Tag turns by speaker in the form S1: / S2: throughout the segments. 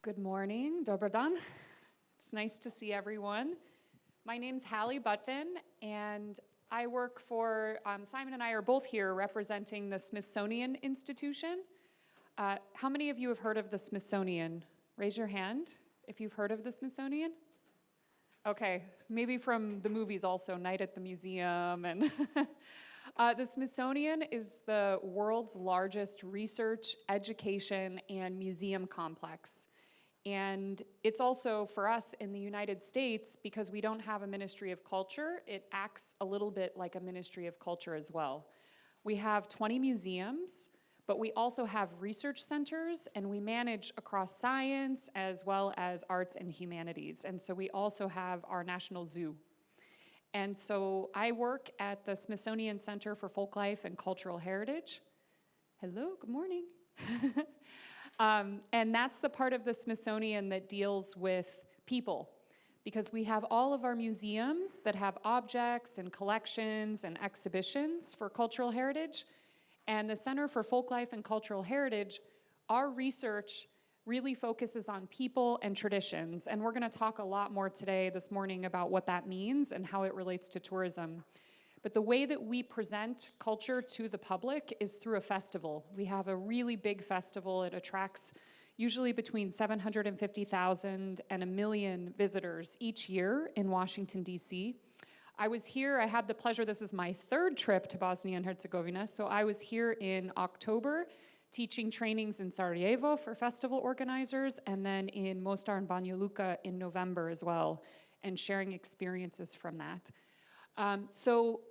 S1: Good morning, Dobar dan. It's nice to see everyone. My name's Hallie Butvin, and I work for, Simon and I are both here representing the Smithsonian Institution. How many of you have heard of the Smithsonian? Raise your hand if you've heard of the Smithsonian. Okay, maybe from the movies also, Night at the Museum. And the Smithsonian is the world's largest research, education, and museum complex. And it's also, for us in the United States, because we don't have a Ministry of Culture, it acts a little bit like a Ministry of Culture as well. We have 20 museums, but we also have research centers, and we manage across science as well as arts and humanities. And so we also have our National Zoo. And so I work at the Smithsonian Center for Folklife and Cultural Heritage. Hello, good morning. And that's the part of the Smithsonian that deals with people, because we have all of our museums that have objects and collections and exhibitions for cultural heritage. And the Center for Folklife and Cultural Heritage, our research really focuses on people and traditions. And we're going to talk a lot more today, this morning, about what that means and how it relates to tourism. But the way that we present culture to the public is through a festival. We have a really big festival. It attracts usually between 750,000 and 1 million visitors each year in Washington, D.C. I was here, I had the pleasure, this is my third trip to Bosnia and Herzegovina, so I was here in October teaching trainings in Sarajevo for festival organizers, and then in Mostar and Banja Luka in November as well, and sharing experiences from that. So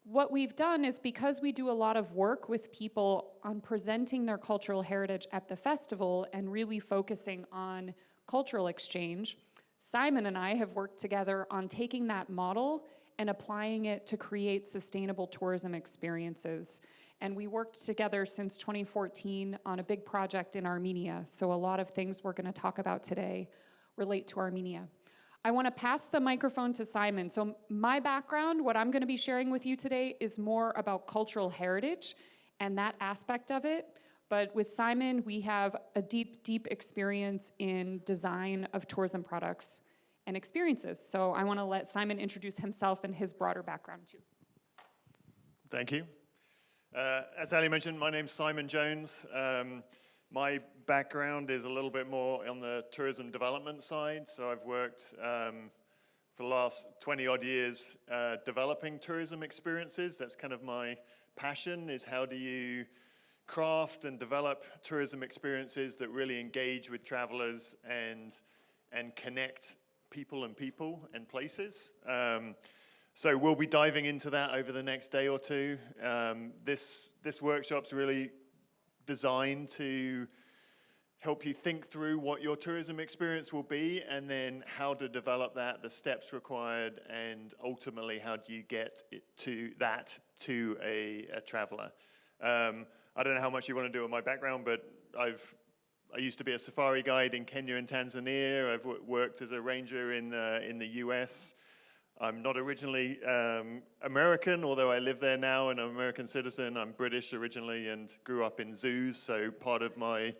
S1: what we've done is, because we do a lot of work with people on presenting their cultural heritage at the festival and really focusing on cultural exchange, Simon and I have worked together on taking that model and applying it to create sustainable tourism experiences. And we worked together since 2014 on a big project in Armenia. So a lot of things we're going to talk about today relate to Armenia. I want to pass the microphone to Simon. So my background, what I'm going to be sharing with you today, is more about cultural heritage and that aspect of it. But with Simon, we have a deep, deep experience in design of tourism products and experiences. So I want to let Simon introduce himself and his broader background too.
S2: Thank you. As Ali mentioned, my name's Simon Jones. My background is a little bit more on the tourism development side. So I've worked for the last 20 odd years developing tourism experiences. That's kind of my passion, is how do you craft and develop tourism experiences that really engage with travelers and connect people and places. So we'll be diving into that over the next day or two. This workshop's really designed to help you think through what your tourism experience will be, and then how to develop that, the steps required, and ultimately how do you get it to a traveler. I don't know how much you want to do on my background, but I used to be a safari guide in Kenya and Tanzania. I've worked as a ranger in the US. I'm not originally American, although I live there now and I'm an American citizen. I'm British originally and grew up in zoos, so part of my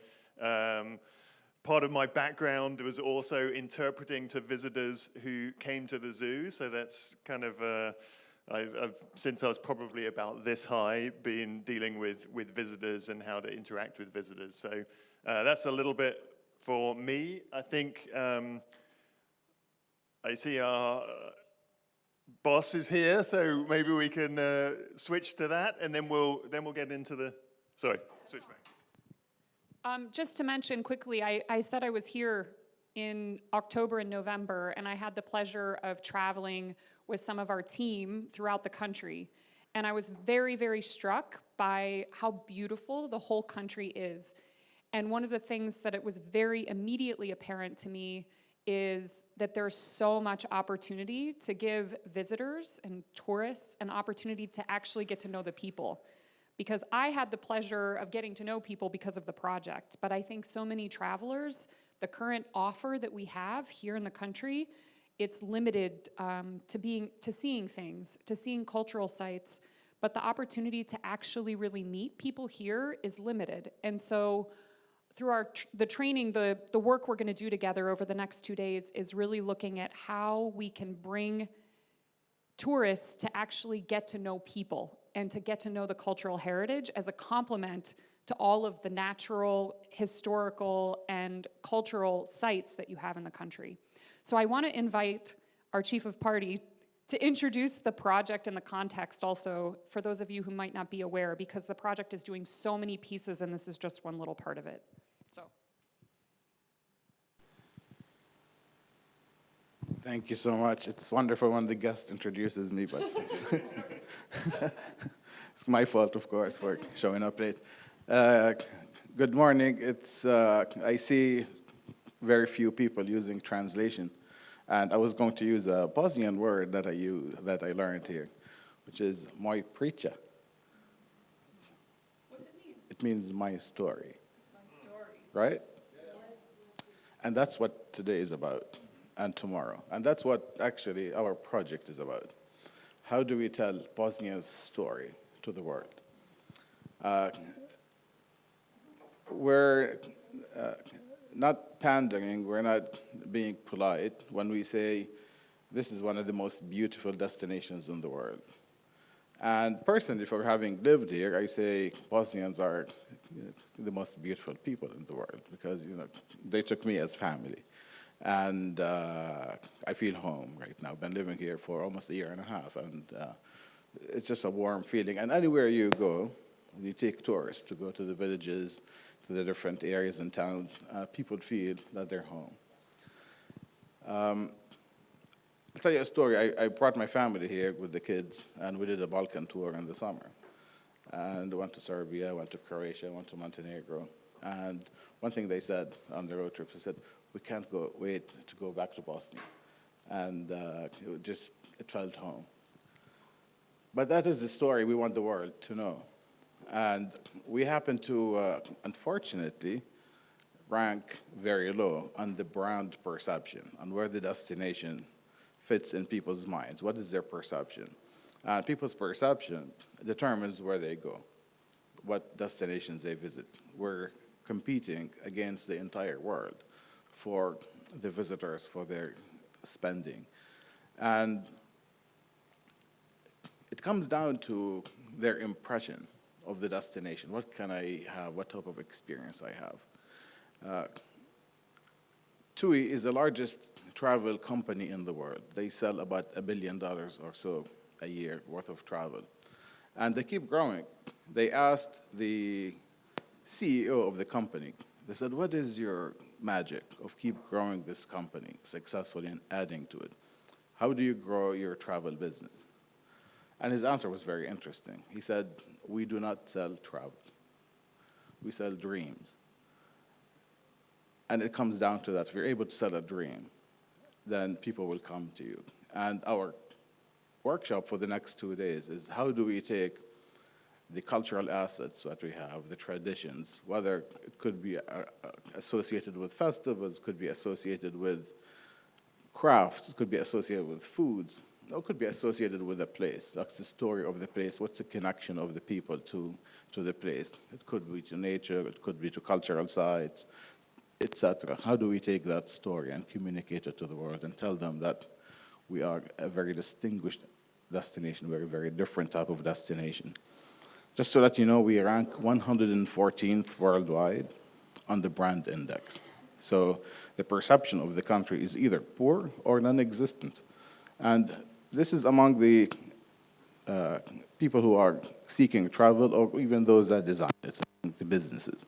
S2: background was also interpreting to visitors who came to the zoo. So that's kind of, I've since I was probably about this high, been dealing with visitors and how to interact with visitors. So that's a little bit for me. I think I see our boss is here, so maybe we can switch to that, and then we'll get into the, sorry, switch back.
S1: Just to mention quickly, I said I was here in October and November, and I had the pleasure of traveling with some of our team throughout the country. And I was very, very struck by how beautiful the whole country is. And one of the things that it was very immediately apparent to me is that there's so much opportunity to give visitors and tourists an opportunity to actually get to know the people. Because I had the pleasure of getting to know people because of the project, but I think so many travelers, the current offer that we have here in the country, it's limited to seeing things, to seeing cultural sites, but the opportunity to actually really meet people here is limited. And so through the training, the work we're going to do together over the next 2 days is really looking at how we can bring tourists to actually get to know people and to get to know the cultural heritage as a complement to all of the natural, historical, and cultural sites that you have in the country. So I want to invite our Chief of Party to introduce the project and the context also for those of you who might not be aware, because the project is doing so many pieces and this is just one little part of it. So.
S3: Thank you so much. It's wonderful when the guest introduces me, but it's my fault, of course, for showing up late. Good morning. I see very few people using translation, and I was going to use a Bosnian word that I learned here, which is moj priča.
S1: What does it mean?
S3: It means my story.
S1: My story.
S3: Right? And that's what today is about, and tomorrow. And that's what actually our project is about. How do we tell Bosnia's story to the world? We're not pandering, we're not being polite when we say this is one of the most beautiful destinations in the world. And personally, for having lived here, I say Bosnians are the most beautiful people in the world because they took me as family. And I feel home right now. I've been living here for almost a year and a half, and it's just a warm feeling. And anywhere you go, you take tourists to go to the villages, to the different areas and towns, people feel that they're home. I'll tell you a story. I brought my family here with the kids, and we did a Balkan tour in the summer. And went to Serbia, went to Croatia, went to Montenegro. And one thing they said on the road trip, they said, we can't wait to go back to Bosnia. And it felt home. But that is the story we want the world to know. And we happen to, unfortunately, rank very low on the brand perception, on where the destination fits in people's minds. What is their perception? And people's perception determines where they go, what destinations they visit. We're competing against the entire world for the visitors, for their spending. And it comes down to their impression of the destination. What can I have? What type of experience I have? TUI is the largest travel company in the world. They sell about $1 billion or so a year worth of travel. And they keep growing. They asked the CEO of the company, they said, what is your magic of keep growing this company successfully and adding to it? How do you grow your travel business? And his answer was very interesting. He said, we do not sell travel. We sell dreams. And it comes down to that. If you're able to sell a dream, then people will come to you. And our workshop for the next 2 days is how do we take the cultural assets that we have, the traditions, whether it could be associated with festivals, could be associated with crafts, it could be associated with foods, or it could be associated with a place. That's the story of the place. What's the connection of the people to the place? It could be to nature, it could be to cultural sites, etc. How do we take that story and communicate it to the world and tell them that we are a very distinguished destination, we're a very different type of destination. Just so that you know, we rank 114th worldwide on the brand index. So the perception of the country is either poor or non-existent. And this is among the people who are seeking travel or even those that design it, the businesses.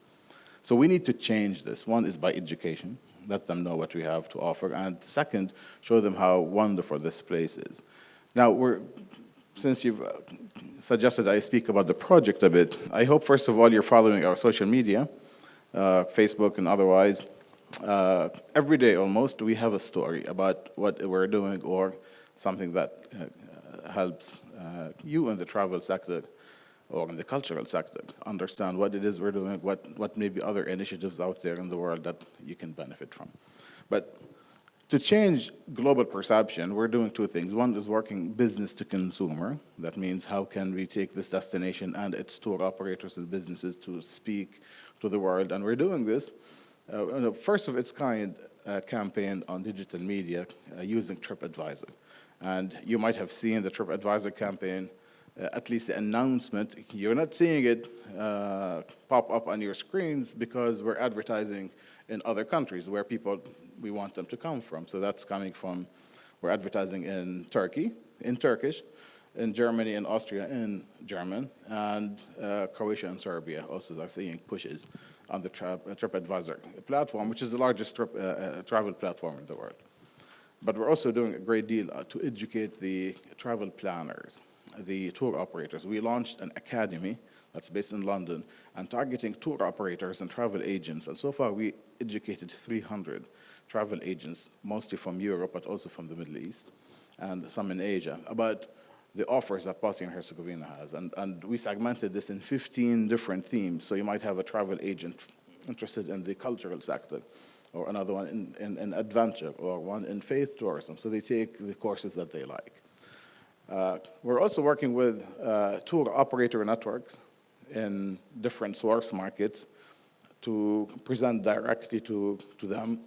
S3: So we need to change this. One is by education, let them know what we have to offer. And second, show them how wonderful this place is. Now, since you've suggested I speak about the project a bit, I hope, first of all, you're following our social media, Facebook and otherwise. Every day, almost, we have a story about what we're doing or something that helps you in the travel sector or in the cultural sector understand what it is we're doing, what may be other initiatives out there in the world that you can benefit from. But To change global perception, we're doing two things. One is working business to consumer. That means how can we take this destination and its tour operators and businesses to speak to the world. And we're doing this, first of its kind campaign on digital media using TripAdvisor. And you might have seen the TripAdvisor campaign, at least the announcement. You're not seeing it pop up on your screens because we're advertising in other countries where we want them to come from. So that's coming from, we're advertising in Turkey, in Turkish, in Germany and Austria in German, and Croatia and Serbia also are seeing pushes on the TripAdvisor platform, which is the largest travel platform in the world. But we're also doing a great deal to educate the travel planners, the tour operators. We launched an academy that's based in London and targeting tour operators and travel agents. And so far, we educated 300 travel agents, mostly from Europe, but also from the Middle East, and some in Asia, about the offers that Bosnia and Herzegovina has. And we segmented this in 15 different themes. So you might have a travel agent interested in the cultural sector, or another one in adventure, or one in faith tourism. So they take the courses that they like. We're also working with tour operator networks in different source markets to present directly to them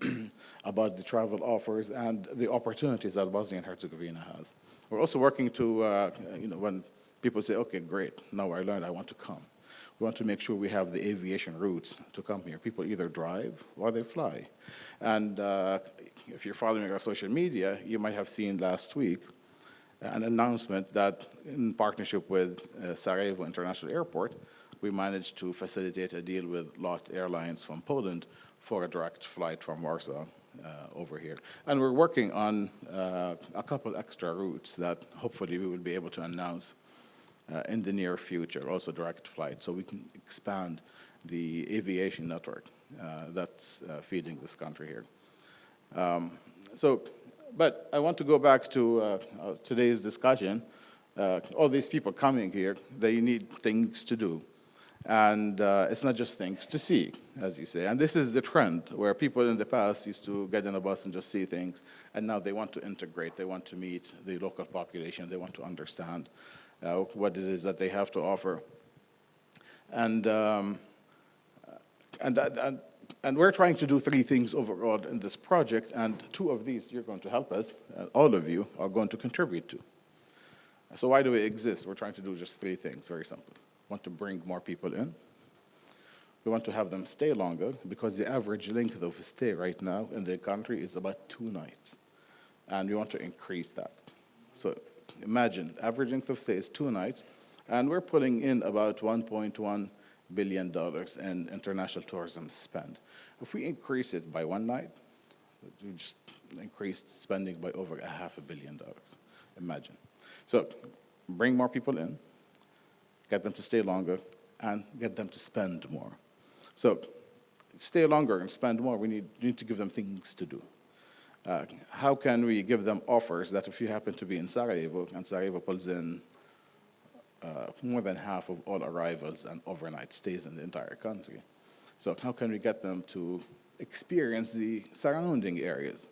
S3: about the travel offers and the opportunities that Bosnia and Herzegovina has. We're also working to, when people say, okay, great, now I learned, I want to come. We want to make sure we have the aviation routes to come here. People either drive or they fly. And if you're following our social media, you might have seen last week an announcement that in partnership with Sarajevo International Airport, we managed to facilitate a deal with LOT Airlines from Poland for a direct flight from Warsaw over here. And we're working on a couple extra routes that hopefully we will be able to announce in the near future, also direct flight, so we can expand the aviation network that's feeding this country here. But I want to go back to today's discussion. All these people coming here, they need things to do. And it's not just things to see, as you say. And this is the trend, where people in the past used to get in a bus and just see things, and now they want to integrate, they want to meet the local population, they want to understand what it is that they have to offer. And we're trying to do three things overall in this project, and two of these you're going to help us, all of you are going to contribute to. So why do we exist? We're trying to do just three things, very simple. We want to bring more people in. We want to have them stay longer, because the average length of stay right now in the country is about 2 nights. And we want to increase that. So imagine, average length of stay is 2 nights, and we're pulling in about $1.1 billion in international tourism spend. If we increase it by 1 night, we just increased spending by over $500 million. Imagine. So bring more people in, get them to stay longer, and get them to spend more. So stay longer and spend more, we need to give them things to do. How can we give them offers that if you happen to be in Sarajevo, and Sarajevo pulls in more than half of all arrivals and overnight stays in the entire country. So how can we get them to experience the surrounding areas?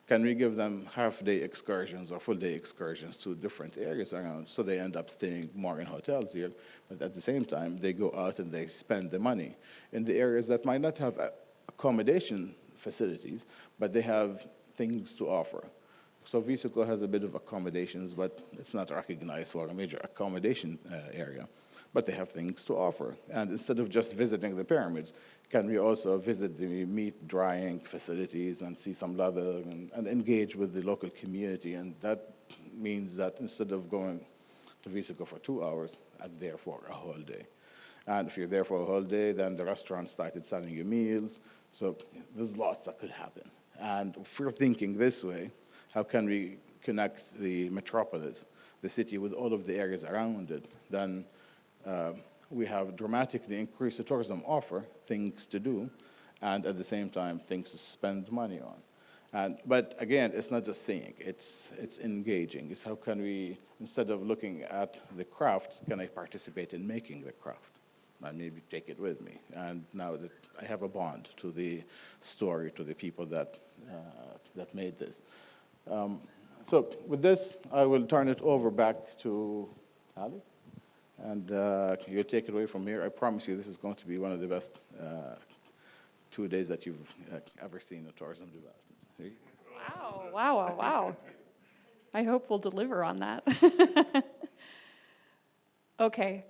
S3: Can we give them half-day excursions or full-day excursions to different areas around, so they end up staying more in hotels here, but at the same time, they go out and they spend the money in the areas that might not have accommodation facilities, but they have things to offer. So Vesico has a bit of accommodations, but it's not recognized for a major accommodation area. But they have things to offer. And instead of just visiting the pyramids, can we also visit the meat drying facilities and see some leather and engage with the local community? And that means that instead of going to Vesico for 2 hours, I'm there for a whole day. And if you're there for a whole day, then the restaurant started selling you meals. So there's lots that could happen. And if we're thinking this way, how can we connect the metropolis, the city, with all of the areas around it? Then we have dramatically increased the tourism offer, things to do, and at the same time, things to spend money on. But again, it's not just saying, it's engaging. It's how can we, instead of looking at the crafts, can I participate in making the craft? And maybe take it with me. And now that I have a bond to the story, to the people that that made this. So with this, I will turn it over back to Ali, and you'll take it away from here. I promise you this is going to be one of the best 2 days that you've ever seen in tourism development.
S1: Wow. I hope we'll deliver on that. Okay,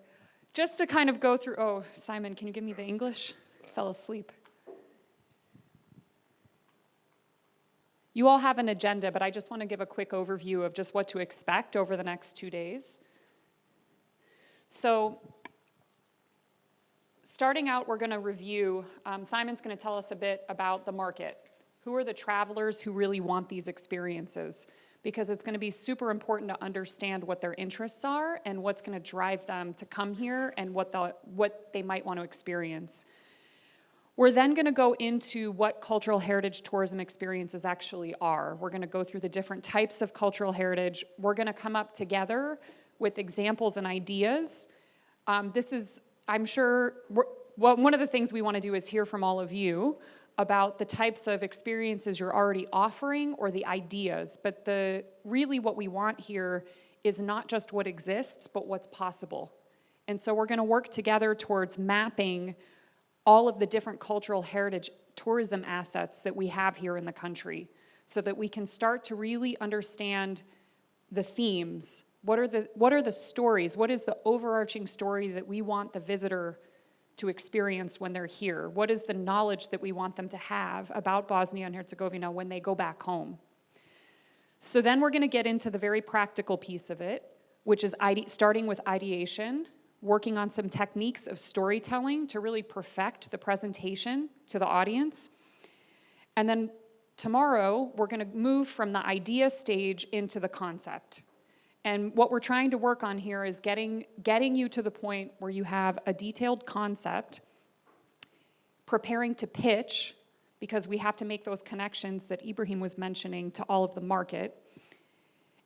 S1: just to kind of go through, oh, Simon, can you give me the English? I fell asleep. You all have an agenda, but I just want to give a quick overview of just what to expect over the next 2 days. So, starting out, we're going to review, Simon's going to tell us a bit about the market. Who are the travelers who really want these experiences? Because it's going to be super important to understand what their interests are and what's going to drive them to come here and what they might want to experience. We're then going to go into what cultural heritage tourism experiences actually are. We're going to go through the different types of cultural heritage. We're going to come up together with examples and ideas. This is, I'm sure, one of the things we want to do is hear from all of you about the types of experiences you're already offering or the ideas. But really what we want here is not just what exists, but what's possible. And so we're going to work together towards mapping all of the different cultural heritage tourism assets that we have here in the country so that we can start to really understand the themes. What are the stories? What is the overarching story that we want the visitor to experience when they're here? What is the knowledge that we want them to have about Bosnia and Herzegovina when they go back home? So then we're going to get into the very practical piece of it, which is starting with ideation, working on some techniques of storytelling to really perfect the presentation to the audience. And then tomorrow, we're going to move from the idea stage into the concept. And what we're trying to work on here is getting you to the point where you have a detailed concept, preparing to pitch, because we have to make those connections that Ibrahim was mentioning to all of the market,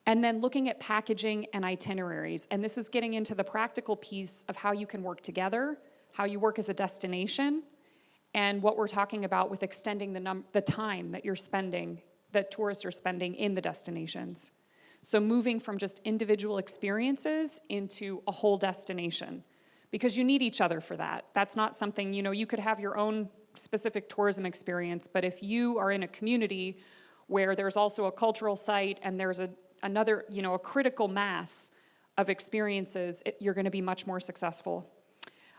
S1: and then looking at packaging and itineraries. And this is getting into the practical piece of how you can work together, how you work as a destination, and what we're talking about with extending the time that you're spending, that tourists are spending in the destinations. So moving from just individual experiences into a whole destination, because you need each other for that. That's not something, you could have your own specific tourism experience, but if you are in a community where there's also a cultural site and there's another, a critical mass of experiences, you're going to be much more successful.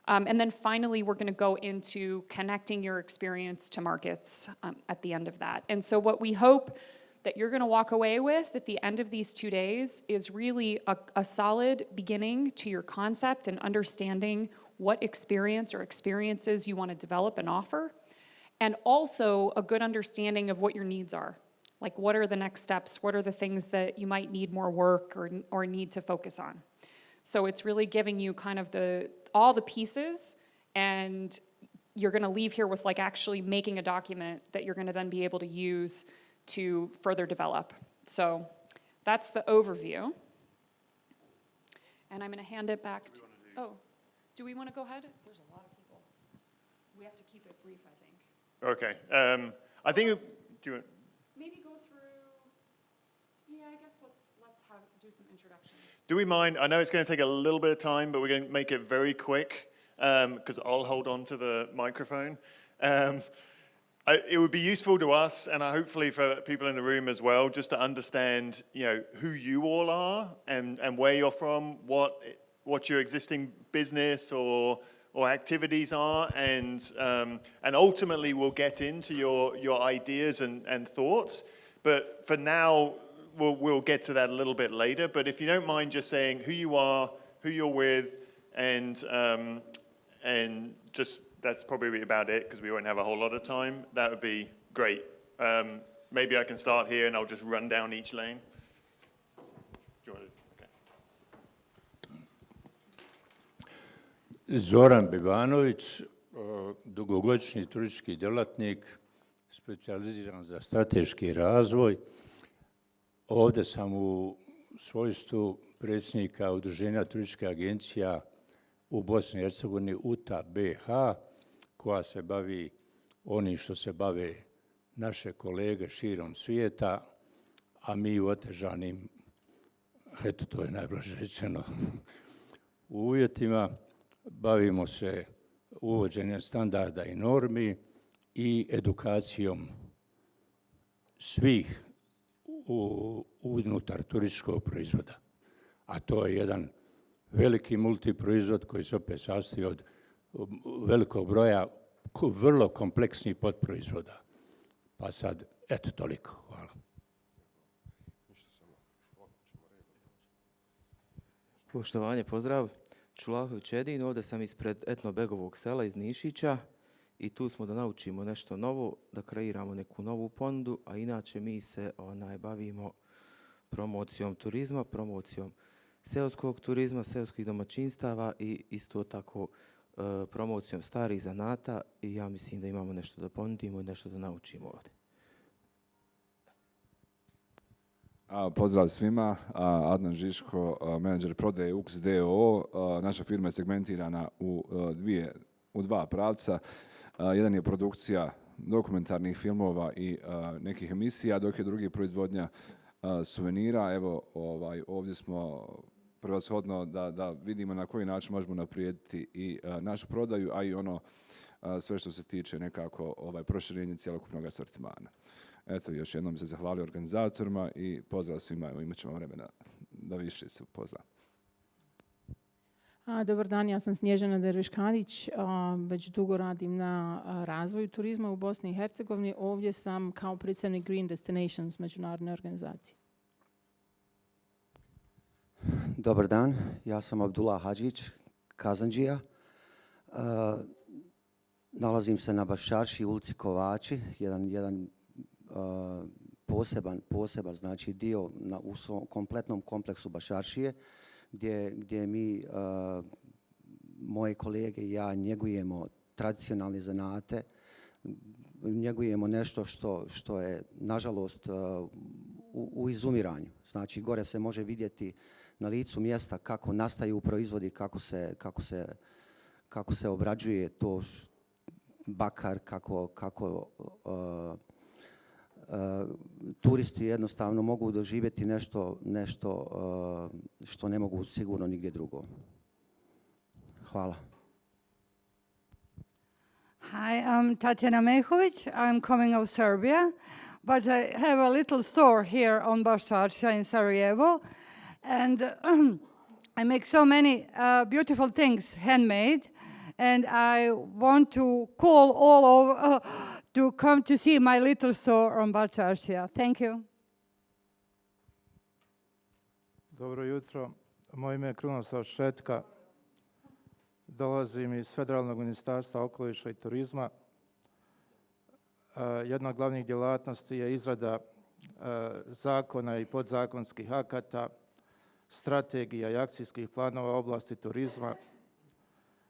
S1: And then finally, we're going to go into connecting your experience to markets at the end of that. And so what we hope that you're going to walk away with at the end of these 2 days is really a solid beginning to your concept and understanding what experience or experiences you want to develop and offer, and also a good understanding of what your needs are. Like, what are the next steps? What are the things that you might need more work or need to focus on? So it's really giving you kind of all the pieces, and you're going to leave here with actually making a document that you're going to then be able to use to further develop. So that's the overview. And I'm going to hand it back to... do we want to go ahead? There's a lot of people. We have to keep it brief, I think.
S2: Okay. I think... do you...
S1: Maybe go through... Yeah, I guess let's do some introductions.
S2: Do we mind? I know it's going to take a little bit of time, but we're going to make it very quick because I'll hold on to the microphone. It would be useful to us, and hopefully for people in the room as well, just to understand, who you all are and where you're from, what your existing business or activities are, and ultimately we'll get into your ideas and thoughts. But for now, we'll get to that a little bit later. But if you don't mind just saying who you are, who you're with, and just that's probably about it, because we won't have a whole lot of time. That would be great. Maybe I can start here and I'll just run down each lane. Do you want to? Okay.
S4: Zoran Bivanović, dugogodišnji turistički djelatnik, specijaliziran za strateški razvoj. Ovdje sam u svojstvu predsjednika Udruženja turističkih agencija u Bosni i Hercegovini, UTA BH, koja se bavi onim što se bave naše kolege širom svijeta, a mi u otežanim, eto to je najblaže rečeno, uvjetima bavimo se uvođenjem standarda i normi i edukacijom svih unutar turističkog proizvoda. A to je jedan veliki multiproizvod koji se opet sastoji od velikog broja vrlo kompleksnih podproizvoda. Pa sad, eto toliko. Hvala.
S5: Poštovanje, pozdrav. Čulahović Edin, ovdje sam ispred etnobegovog sela iz Nišića i tu smo da naučimo nešto novo, da kreiramo neku novu ponudu, a inače mi se bavimo promocijom turizma, promocijom seoskog turizma, seoskih domaćinstava i isto tako promocijom starih zanata i ja mislim da imamo nešto da ponudimo i nešto da naučimo ovdje.
S6: Pozdrav svima, Adnan Žiško, menadžer prodaje UX DOO. Naša firma je segmentirana u dva pravca. Jedan je produkcija dokumentarnih filmova i nekih emisija, dok je drugi proizvodnja suvenira. Evo, ovdje smo prevashodno da vidimo na koji način možemo naprijediti i našu prodaju, a i ono sve što se tiče nekako proširenja cjelokupnog asortimana. Eto, još jednom bi se zahvalio organizatorima i pozdrav svima. Evo, imat ćemo vremena da više se upozna.
S7: Dobar dan, ja sam Snježana Derviškanić. Već dugo radim na razvoju turizma u Bosni i Hercegovini. Ovdje sam kao predstavnik Green Destinations, međunarodne organizacije.
S8: Dobar dan, ja sam Abdullah Hadžić, Kazandžija. Nalazim se na Baščarši, ulici Kovači, jedan poseban znači dio u svom kompletnom kompleksu Baščaršije, gdje mi, moje kolege i ja, njegujemo tradicionalne zanate, njegujemo nešto što je, nažalost, u izumiranju. Znači, gore se može vidjeti na licu mjesta kako nastaju proizvodi, kako se obrađuje to bakar, kako turisti jednostavno mogu doživjeti nešto što ne mogu sigurno nigdje drugo. Hvala.
S9: Hi, I'm Tatjana Mehović. I'm coming out of Serbia, but I have a little store here on Baščarša in Sarajevo, and I make so many beautiful things handmade, and I want to call all over to come to see my little store on Baščarša. Thank you.
S10: Dobro jutro. Moje ime je Krunoslav Šetka. Dolazim iz Federalnog ministarstva okoliša i turizma. Jedna od glavnih djelatnosti je izrada zakona i podzakonskih akata, strategija i akcijskih planova u oblasti turizma,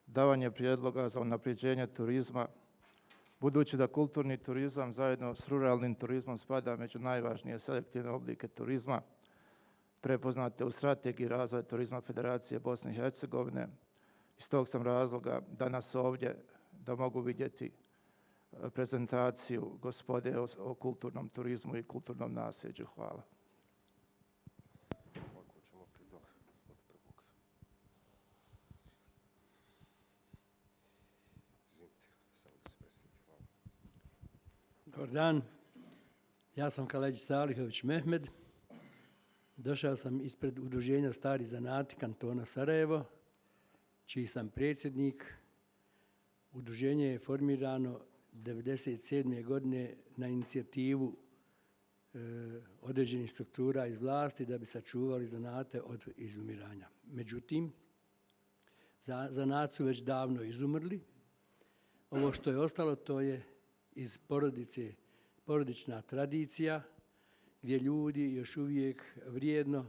S10: davanje prijedloga za unapređenje turizma, budući da kulturni turizam zajedno s ruralnim turizmom spada među najvažnije selektivne oblike turizma, prepoznate u strategiji razvoja turizma Federacije Bosne i Hercegovine. Iz tog sam razloga danas ovdje da mogu vidjeti prezentaciju gospode o kulturnom turizmu i kulturnom nasljeđu. Hvala.
S11: Dobar dan, ja sam Kaleđi Salihović Mehmed. Došao sam ispred Udruženja Stari zanati kantona Sarajevo, čiji sam predsjednik. Udruženje je formirano 1997. godine na inicijativu određenih struktura iz vlasti da bi sačuvali zanate od izumiranja. Međutim, zanat su već davno izumrli. Ovo što je ostalo to je iz porodična tradicija gdje ljudi još uvijek vrijedno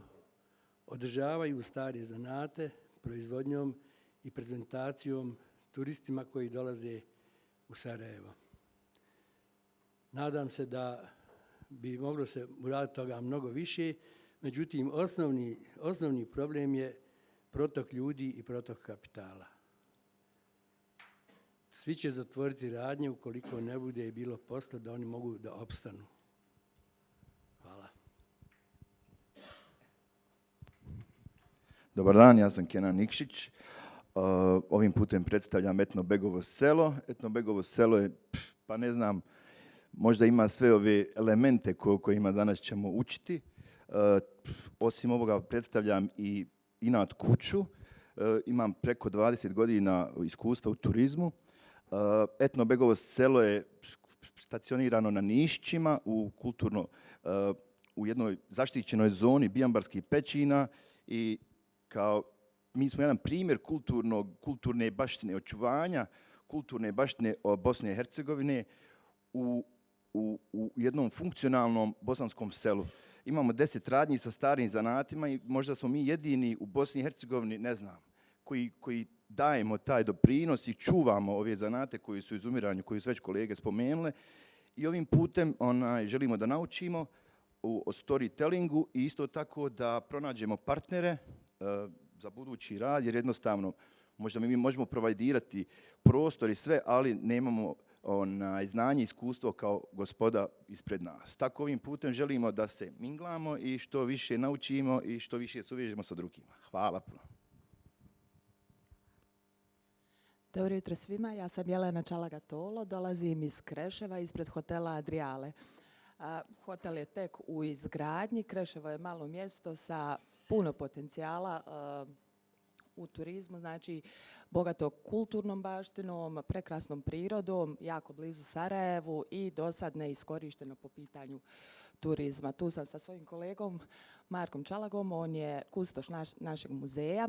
S11: održavaju stare zanate proizvodnjom i prezentacijom turistima koji dolaze u Sarajevo. Nadam se da bi moglo se uraditi toga mnogo više, međutim osnovni problem je protok ljudi i protok kapitala. svi će zatvoriti radnje ukoliko ne bude bilo posla da oni mogu da opstanu. Hvala.
S12: Dobar dan, ja sam Kenan Nikšić. Ovim putem predstavljam Etnobegovo selo. Etnobegovo selo je, pa ne znam, možda ima sve ove elemente kojima danas ćemo učiti. Osim ovoga predstavljam i inat kuću. Imam preko 20 godina iskustva u turizmu. Etnobegovo selo je stacionirano na Nišćima u jednoj zaštićenoj zoni Bijambarskih pećina i mi smo jedan primjer kulturne baštine, očuvanja kulturne baštine Bosne i Hercegovine u jednom funkcionalnom bosanskom selu. Imamo 10 radnji sa starim zanatima i možda smo mi jedini u Bosni i Hercegovini, ne znam, koji dajemo taj doprinos i čuvamo ove zanate koji su izumiranju, koji su već kolege spomenule. I ovim putem želimo da naučimo o storytellingu i isto tako da pronađemo partnere za budući rad, jer jednostavno možda mi možemo provajdirati prostor i sve, ali nemamo znanje i iskustvo kao gospoda ispred nas. Tako ovim putem želimo da se minglamo i što više naučimo i što više se uvežemo sa drugima. Hvala puno.
S13: Dobro jutro svima, ja sam Jelena Čalaga-Tolo, dolazim iz Kreševa, ispred hotela Adriale. Hotel je tek u izgradnji, Kreševo je malo mjesto sa puno potencijala u turizmu, znači bogato kulturnom baštinom, prekrasnom prirodom, jako blizu Sarajevu i do sad neiskorišteno po pitanju turizma. Tu sam sa svojim kolegom Markom Čalagom, on je kustoš našeg muzeja.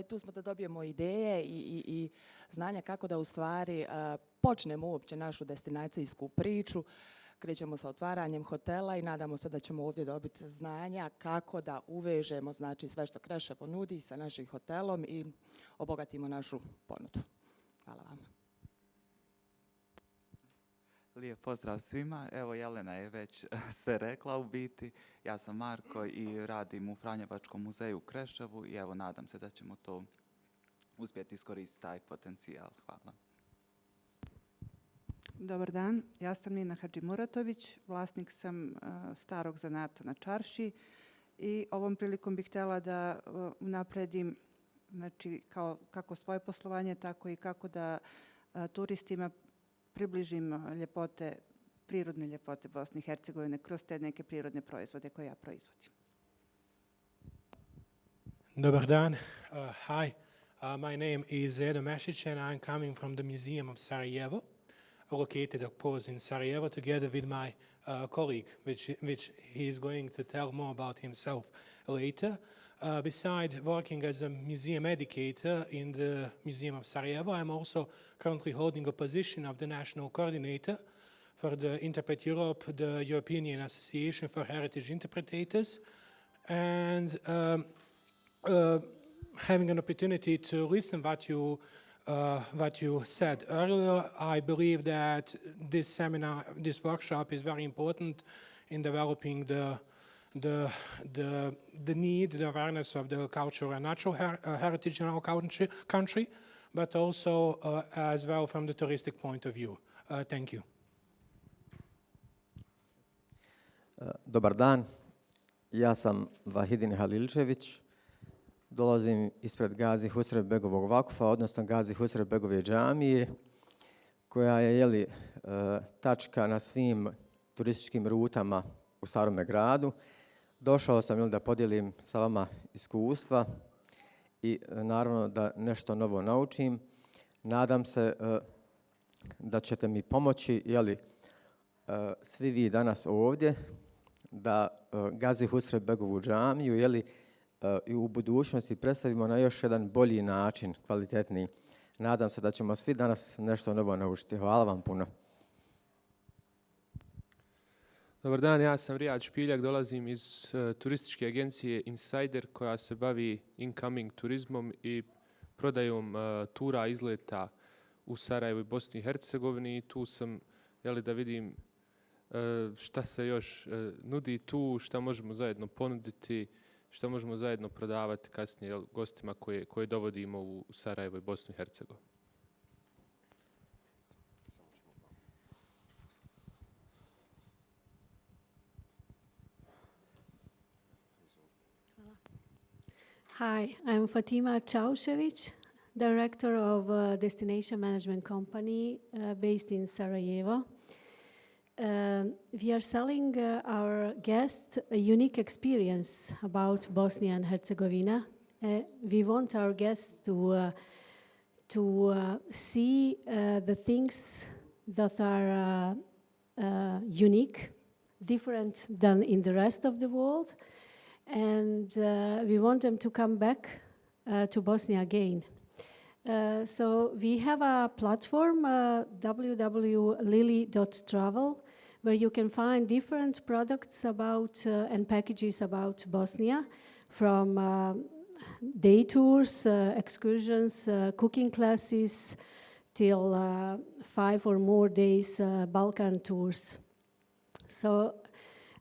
S13: Tu smo da dobijemo ideje i znanja kako da u stvari počnemo uopće našu destinacijsku priču. Krećemo sa otvaranjem hotela i nadamo se da ćemo ovdje dobiti znanja kako da uvežemo znači, sve što Kreševo nudi sa našim hotelom i obogatimo našu ponudu. Hvala vam.
S14: Lijep pozdrav svima. Evo Jelena je već sve rekla u biti. Ja sam Marko i radim u Franjevačkom muzeju u Kreševu i evo nadam se da ćemo to uspjeti iskoristiti taj potencijal. Hvala.
S15: Dobar dan, ja sam Nina Hadžimuratović, vlasnik sam starog zanata na čarši i ovom prilikom bih htjela da unapredim znači, kako svoje poslovanje, tako i kako da turistima približim prirodne ljepote Bosne i Hercegovine kroz te neke prirodne proizvode koje ja proizvodim.
S16: Dobar dan. Hi, my name is Edo Mešić and I'm coming from the Museum of Sarajevo, located, of course, in Sarajevo, together with my colleague, which he is going to tell more about himself later. Besides working as a museum educator in the Museum of Sarajevo, I'm also currently holding a position of the national coordinator for the Interpret Europe, the European Association for Heritage Interpreters, and having an opportunity to listen what you said earlier. I believe that this seminar, this workshop is very important in developing the need, the awareness of the cultural and natural heritage in our country, but also as well from the touristic point of view. Thank you.
S17: Dobar dan, ja sam Vahidin Halilčević, dolazim ispred Gazi Husrev Begovog vakufa, odnosno Gazi Husrev Begove džamije, koja je tačka na svim turističkim rutama u Starome gradu. Došao sam da podijelim sa vama iskustva i naravno da nešto novo naučim. Nadam se da ćete mi pomoći, svi vi danas ovdje, da Gazi Husrev Begovu džamiju, i u budućnosti predstavimo na još jedan bolji način, kvalitetniji. Nadam se da ćemo svi danas nešto novo naučiti. Hvala vam puno.
S18: Dobar dan, ja sam Rijad Špiljak, dolazim iz turističke agencije Insider koja se bavi incoming turizmom i prodajom tura izleta u Sarajevu i Bosni i Hercegovini. I tu sam da vidim šta se još nudi tu, šta možemo zajedno ponuditi, što možemo zajedno prodavati kasnije gostima koje dovodimo u Sarajevo i Bosnu i Hercegovinu.
S19: Hi, I'm Fatima Čaušević, Director of a Destination Management Company based in Sarajevo. We are selling our guests a unique experience about Bosnia and Herzegovina. We want our guests to see the things that are unique, different than in the rest of the world, and we want them to come back to Bosnia again. So we have a platform, www.lily.travel, where you can find different products about and packages about Bosnia, from day tours, excursions, cooking classes, till 5 or more days Balkan tours. So,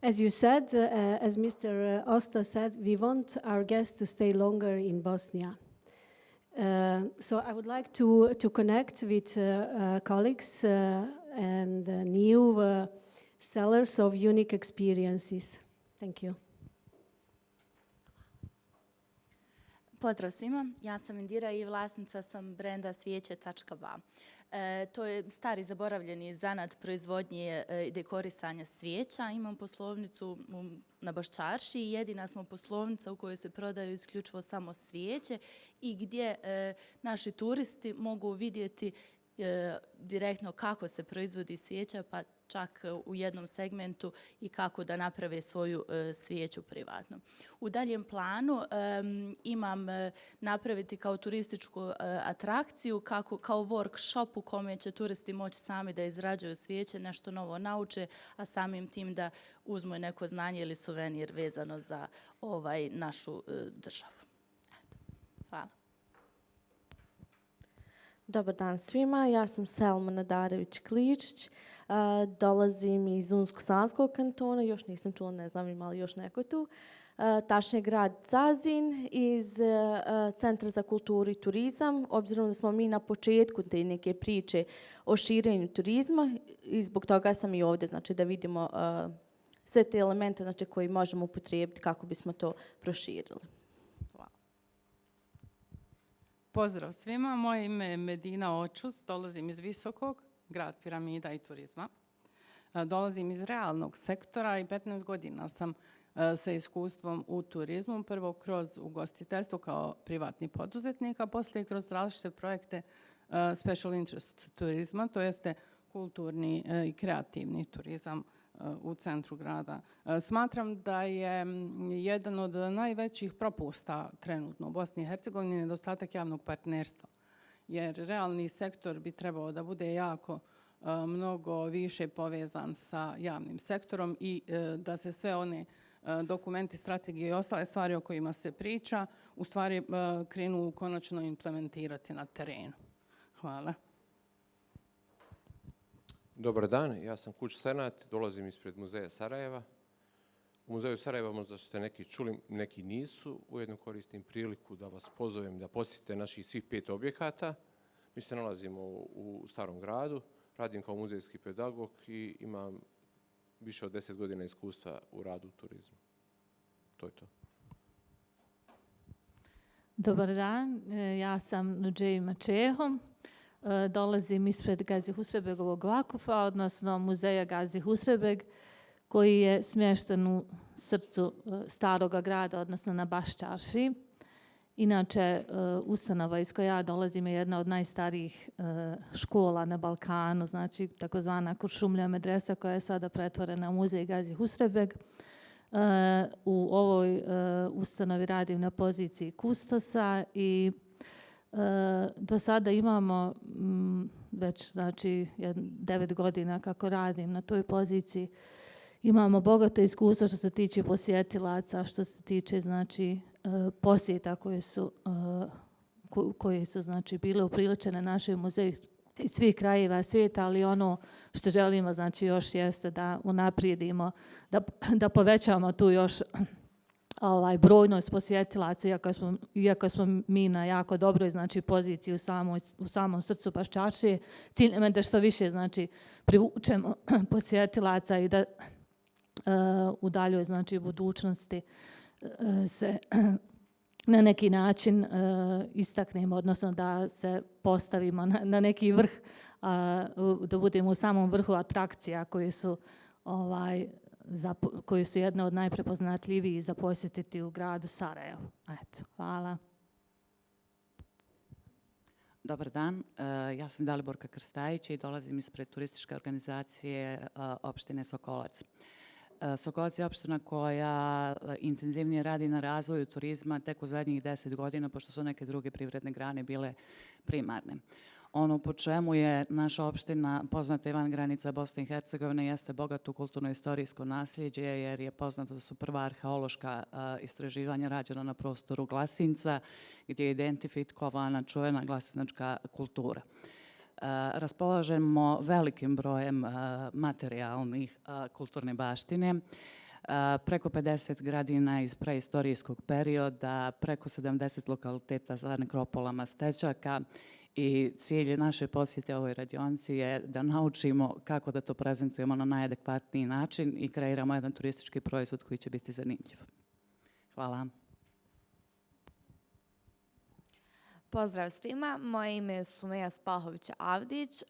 S19: as you said, as Mr. Osta said, we want our guests to stay longer in Bosnia. So I would like to connect with colleagues and new sellers of unique experiences. Thank you.
S20: Pozdrav svima, ja sam Indira i vlasnica sam brenda svijeće.ba. To je stari zaboravljeni zanat proizvodnje i dekorisanja svijeća. Imam poslovnicu na Baščarši i jedina smo poslovnica u kojoj se prodaju isključivo samo svijeće i gdje naši turisti mogu vidjeti direktno kako se proizvodi svijeća, pa čak u jednom segmentu i kako da naprave svoju svijeću privatno. U daljem planu imam napraviti kao turističku atrakciju, kao workshop u kome će turisti moći sami da izrađuju svijeće, nešto novo nauče, a samim tim da uzmu neko znanje ili suvenir vezano za našu državu. Hvala.
S21: Dobar dan svima, ja sam Selma Nadarević-Kličić, dolazim iz Unsko-Sanskog kantona, još nisam čula, ne znam ima li još neko tu, tačnije grad Zazin, iz Centra za kulturu i turizam, obzirom da smo mi na početku te neke priče o širenju turizma i zbog toga sam i ovdje, znači da vidimo sve te elemente, znači, koji možemo upotrijebiti kako bismo to proširili.
S22: Pozdrav svima, moje ime je Medina Očus, dolazim iz Visokog, grad piramida i turizma. Dolazim iz realnog sektora i 15 godina sam sa iskustvom u turizmu, prvo kroz ugostiteljstvo kao privatni poduzetnik, a poslije kroz različite projekte special interest turizma, to jeste kulturni i kreativni turizam u centru grada. Smatram da je jedan od najvećih propusta trenutno u Bosni i Hercegovini nedostatak javnog partnerstva, jer realni sektor bi trebao da bude jako mnogo više povezan sa javnim sektorom i da se sve one dokumenti, strategije i ostale stvari o kojima se priča u stvari krenu konačno implementirati na terenu. Hvala.
S23: Dobar dan, ja sam Kuć Senat, dolazim ispred Muzeja Sarajeva. U Muzeju Sarajeva možda ste neki čuli, neki nisu. Ujedno koristim priliku da vas pozovem da posjetite naših svih 5 objekata. Mi se nalazimo u Starom gradu, radim kao muzejski pedagog i imam više od 10 godina iskustva u radu u turizmu. To je to.
S24: Dobar dan, ja sam Nuđej Mačeho. Dolazim ispred Gazi Husrebegovog vakufa, odnosno muzeja Gazi Husrebeg, koji je smješten u srcu staroga grada, odnosno na Baščarši. Inače, ustanova iz koje ja dolazim je jedna od najstarijih škola na Balkanu, znači takozvana Kuršumlja medresa, koja je sada pretvorena u muzej Gazi Husrebeg. U ovoj ustanovi radim na poziciji kustosa i do sada imamo već, znači, 9 godina kako radim na toj poziciji. Imamo bogato iskustvo što se tiče posjetilaca, što se tiče, znači, posjeta koje su znači, bile upriličene našoj muzeju iz svih krajeva svijeta, ali ono što želimo, znači, još jeste da unaprijedimo, da povećamo tu još brojnost posjetilaca, iako smo mi na jako dobroj, znači, poziciji u samom srcu Baščaršije. Cilj nam je da što više, znači, privučemo posjetilaca i da u daljoj, znači, budućnosti se na neki način istaknemo, odnosno da se postavimo na neki vrh, da budemo u samom vrhu atrakcija koji su jedne od najprepoznatljivijih za posjetiti u gradu Sarajevo. Eto, hvala.
S1: Dobar dan, ja sam Daliborka Krstajić i dolazim ispred turističke organizacije opštine Sokolac. Sokolac je opština koja intenzivnije radi na razvoju turizma tek u zadnjih 10 godina, pošto su neke druge privredne grane bile primarne. Ono po čemu je naša opština poznata i van granica Bosne i Hercegovine jeste bogato kulturno-istorijsko nasljeđe, jer je poznato da su prva arheološka istraživanja rađena na prostoru Glasinca, gdje je identifikovana čuvena glasinačka kultura. Raspolažemo velikim brojem materijalnih kulturne baštine, preko 50 gradina iz preistorijskog perioda, preko 70 lokaliteta sa nekropolama stečaka, i cilj naše posjete ovoj radionici je da naučimo kako da to prezentujemo na najadekvatniji način i kreiramo jedan turistički proizvod koji će biti zanimljiv. Hvala.
S21: Pozdrav svima, moje ime je Sumeja Spahović-Avdić,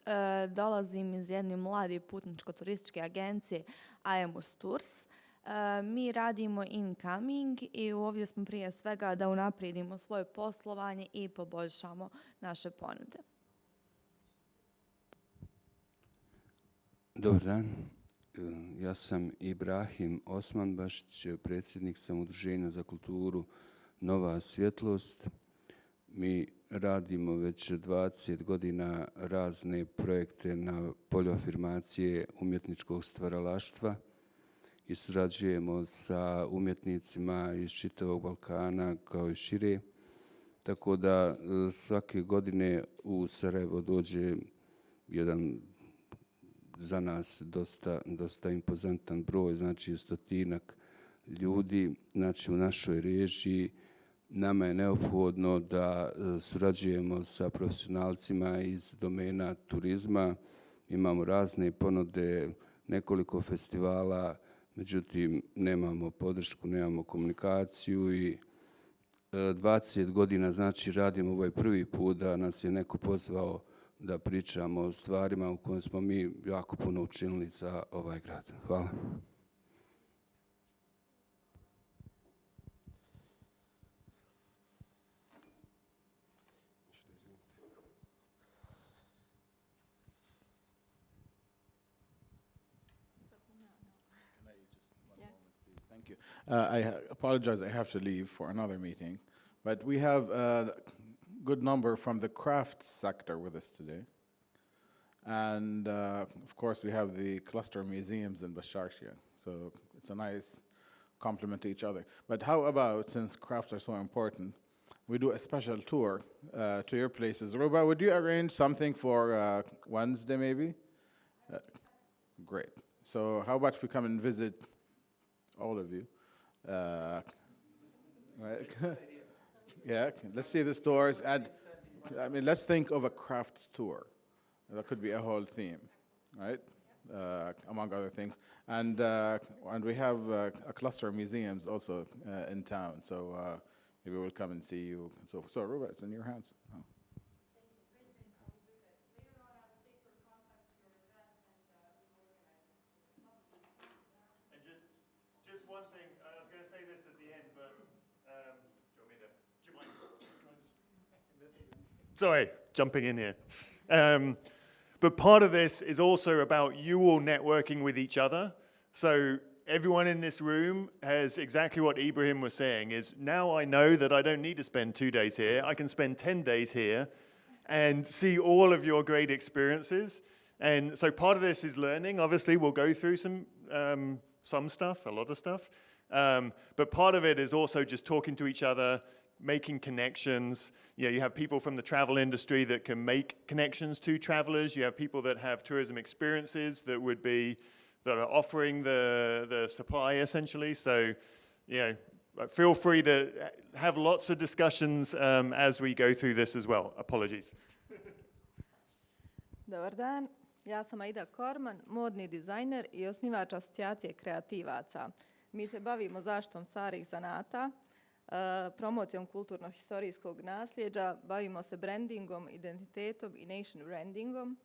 S21: dolazim iz jedne mlade putničko-turističke agencije Aemus Tours. Mi radimo incoming i ovdje smo prije svega da unaprijedimo svoje poslovanje i poboljšamo naše ponude.
S2: Dobar dan, ja sam Ibrahim Osmanbašić, predsjednik sam Udruženja za kulturu Nova svjetlost. Mi radimo već 20 godina razne projekte na polju afirmacije umjetničkog stvaralaštva i surađujemo sa umjetnicima iz čitavog Balkana kao i šire. Tako da svake godine u Sarajevo dođe jedan za nas dosta impozantan broj, znači 100-ak ljudi, znači u našoj režiji. Nama je neophodno da surađujemo sa profesionalcima iz domena turizma. Imamo razne ponude, nekoliko festivala, međutim nemamo podršku, nemamo komunikaciju i 20 godina znači radimo ovaj prvi put da nas je neko pozvao da pričamo o stvarima u kojim smo mi jako puno učinili za ovaj grad. Hvala.
S3: I apologize, I have to leave for another meeting, but we have a good number from the crafts sector with us today. And of course, we have the cluster museums in Basharshia, so it's a nice complement to each other. But how about, since crafts are so important, we do a special tour to your places. Ruba, would you arrange something for Wednesday maybe? Great. So how about if we come and visit all of you? Right. Yeah, let's see the stores. And I mean, let's think of a crafts tour. That could be a whole theme, right? Among other things. And we have a cluster of museums also in town. So maybe we'll come and see you. So Ruba, it's in your hands. Oh.
S4: Sorry, jumping in here. But part of this is also about you all networking with each other. So everyone in this room has exactly what Ibrahim was saying, is now I know that I don't need to spend 2 days here. I can spend 10 days here and see all of your great experiences. And so part of this is learning. Obviously, we'll go through some stuff, a lot of stuff. But part of it is also just talking to each other, making connections. You have people from the travel industry that can make connections to travelers. You have people that have tourism experiences that are offering the supply essentially. So, feel free to have lots of discussions as we go through this as well. Apologies.
S25: Dobar dan, ja sam Aida Korman, modni dizajner i osnivač asocijacije kreativaca. Mi se bavimo zaštitom starih zanata. promocijom kulturno-historijskog nasljeđa, bavimo se brandingom, identitetom i nation brandingom.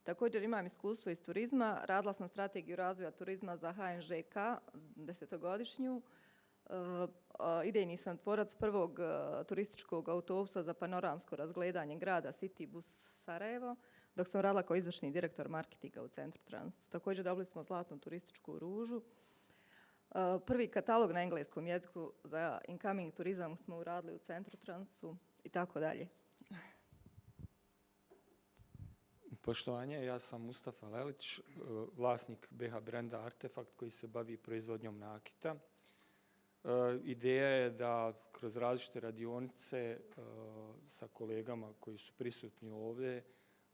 S25: Također imam iskustvo iz turizma, radila sam strategiju razvoja turizma za HNŽK, 10-godišnju. Idejni sam tvorac prvog turističkog autobusa za panoramsko razgledanje grada City Bus Sarajevo, dok sam radila kao izvršni direktor marketinga u Centru Transu. Također dobili smo zlatnu turističku ružu. Prvi katalog na engleskom jeziku za incoming turizam smo uradili u Centru Transu i tako dalje.
S5: Poštovanje, ja sam Mustafa Lelić, vlasnik BH brenda Artefakt koji se bavi proizvodnjom nakita. Ideja je da kroz različite radionice sa kolegama koji su prisutni ovdje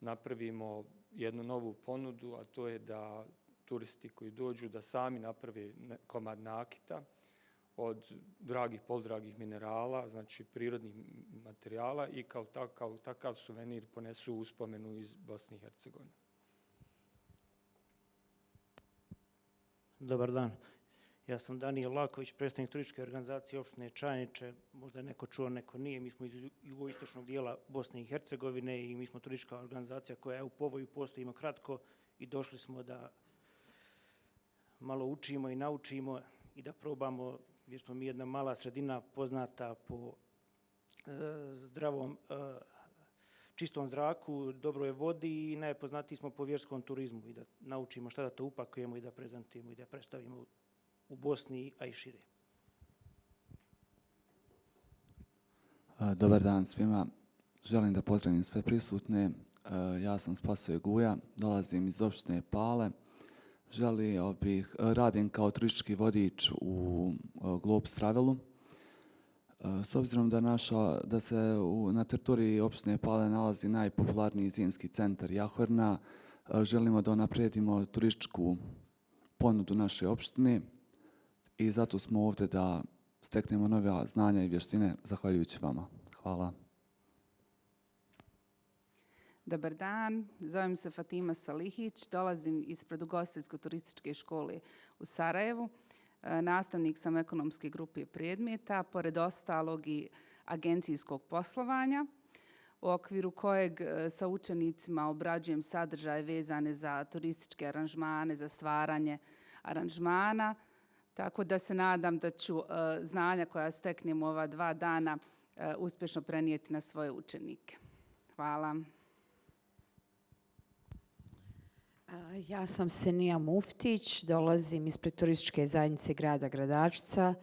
S5: napravimo jednu novu ponudu, a to je da turisti koji dođu da sami naprave komad nakita od dragih, poludragih minerala, znači prirodnih materijala i kao takav suvenir ponesu uspomenu iz Bosne i Hercegovine.
S6: Dobar dan. Ja sam Danijel Laković, predstavnik turističke organizacije opštine Čajniče. Možda je neko čuo, neko nije. Mi smo iz jugoistočnog dijela Bosne i Hercegovine i mi smo turistička organizacija koja u Povoju postojimo kratko i došli smo da malo učimo i naučimo i da probamo, jer smo mi jedna mala sredina poznata po zdravom, čistom zraku, dobroj vodi i najpoznatiji smo po vjerskom turizmu i da naučimo šta da to upakujemo i da prezentujemo i da predstavimo u Bosni, a i šire.
S7: Dobar dan svima. Želim da pozdravim sve prisutne. Ja sam Spasoje Guja, dolazim iz opštine Pale. Radim kao turistički vodič u Globus Travelu. S obzirom da se na teritoriji opštine Pale nalazi najpopularniji zimski centar Jahorna, želimo da unaprijedimo turističku ponudu naše opštine i zato smo ovdje da steknemo nove znanja i vještine zahvaljujući vama. Hvala.
S8: Dobar dan, zovem se Fatima Salihić, dolazim ispred ugostiteljsko-turističke škole u Sarajevu. Nastavnik sam ekonomske grupe predmeta, pored ostalog i agencijskog poslovanja, u okviru kojeg sa učenicima obrađujem sadržaje vezane za turističke aranžmane, za stvaranje aranžmana, tako da se nadam da ću znanja koja steknem u ova 2 dana uspješno prenijeti na svoje učenike. Hvala.
S9: Ja sam Senija Muftić, dolazim ispred turističke zajednice grada Gradačca.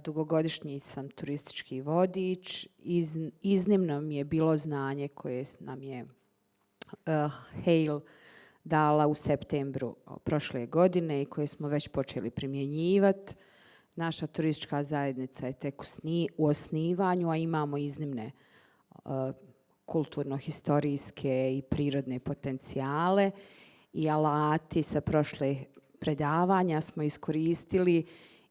S9: Dugogodišnji sam turistički vodič. Iznimno mi je bilo znanje koje nam je Hale dala u septembru prošle godine i koje smo već počeli primjenjivati. Naša turistička zajednica je tek u osnivanju, a imamo iznimne kulturno-historijske i prirodne potencijale i alati sa prošle predavanja smo iskoristili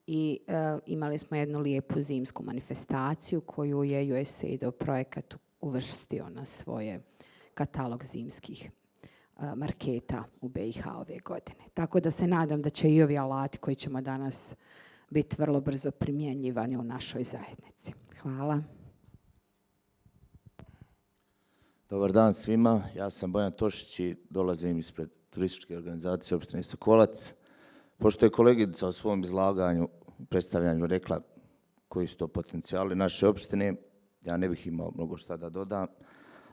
S9: i imali smo jednu lijepu zimsku manifestaciju koju je USAID projekat uvrstio na svoje katalog zimskih marketa u BiH ove godine. Tako da se nadam da će i ovi alati koji ćemo danas biti vrlo brzo primjenjivani u našoj zajednici. Hvala.
S12: Dobar dan svima, ja sam Bojan Tošić i dolazim ispred turističke organizacije opštine Sokolac. Pošto je kolegica u svom izlaganju, predstavljanju rekla koji su to potencijali naše opštine, ja ne bih imao mnogo šta da dodam,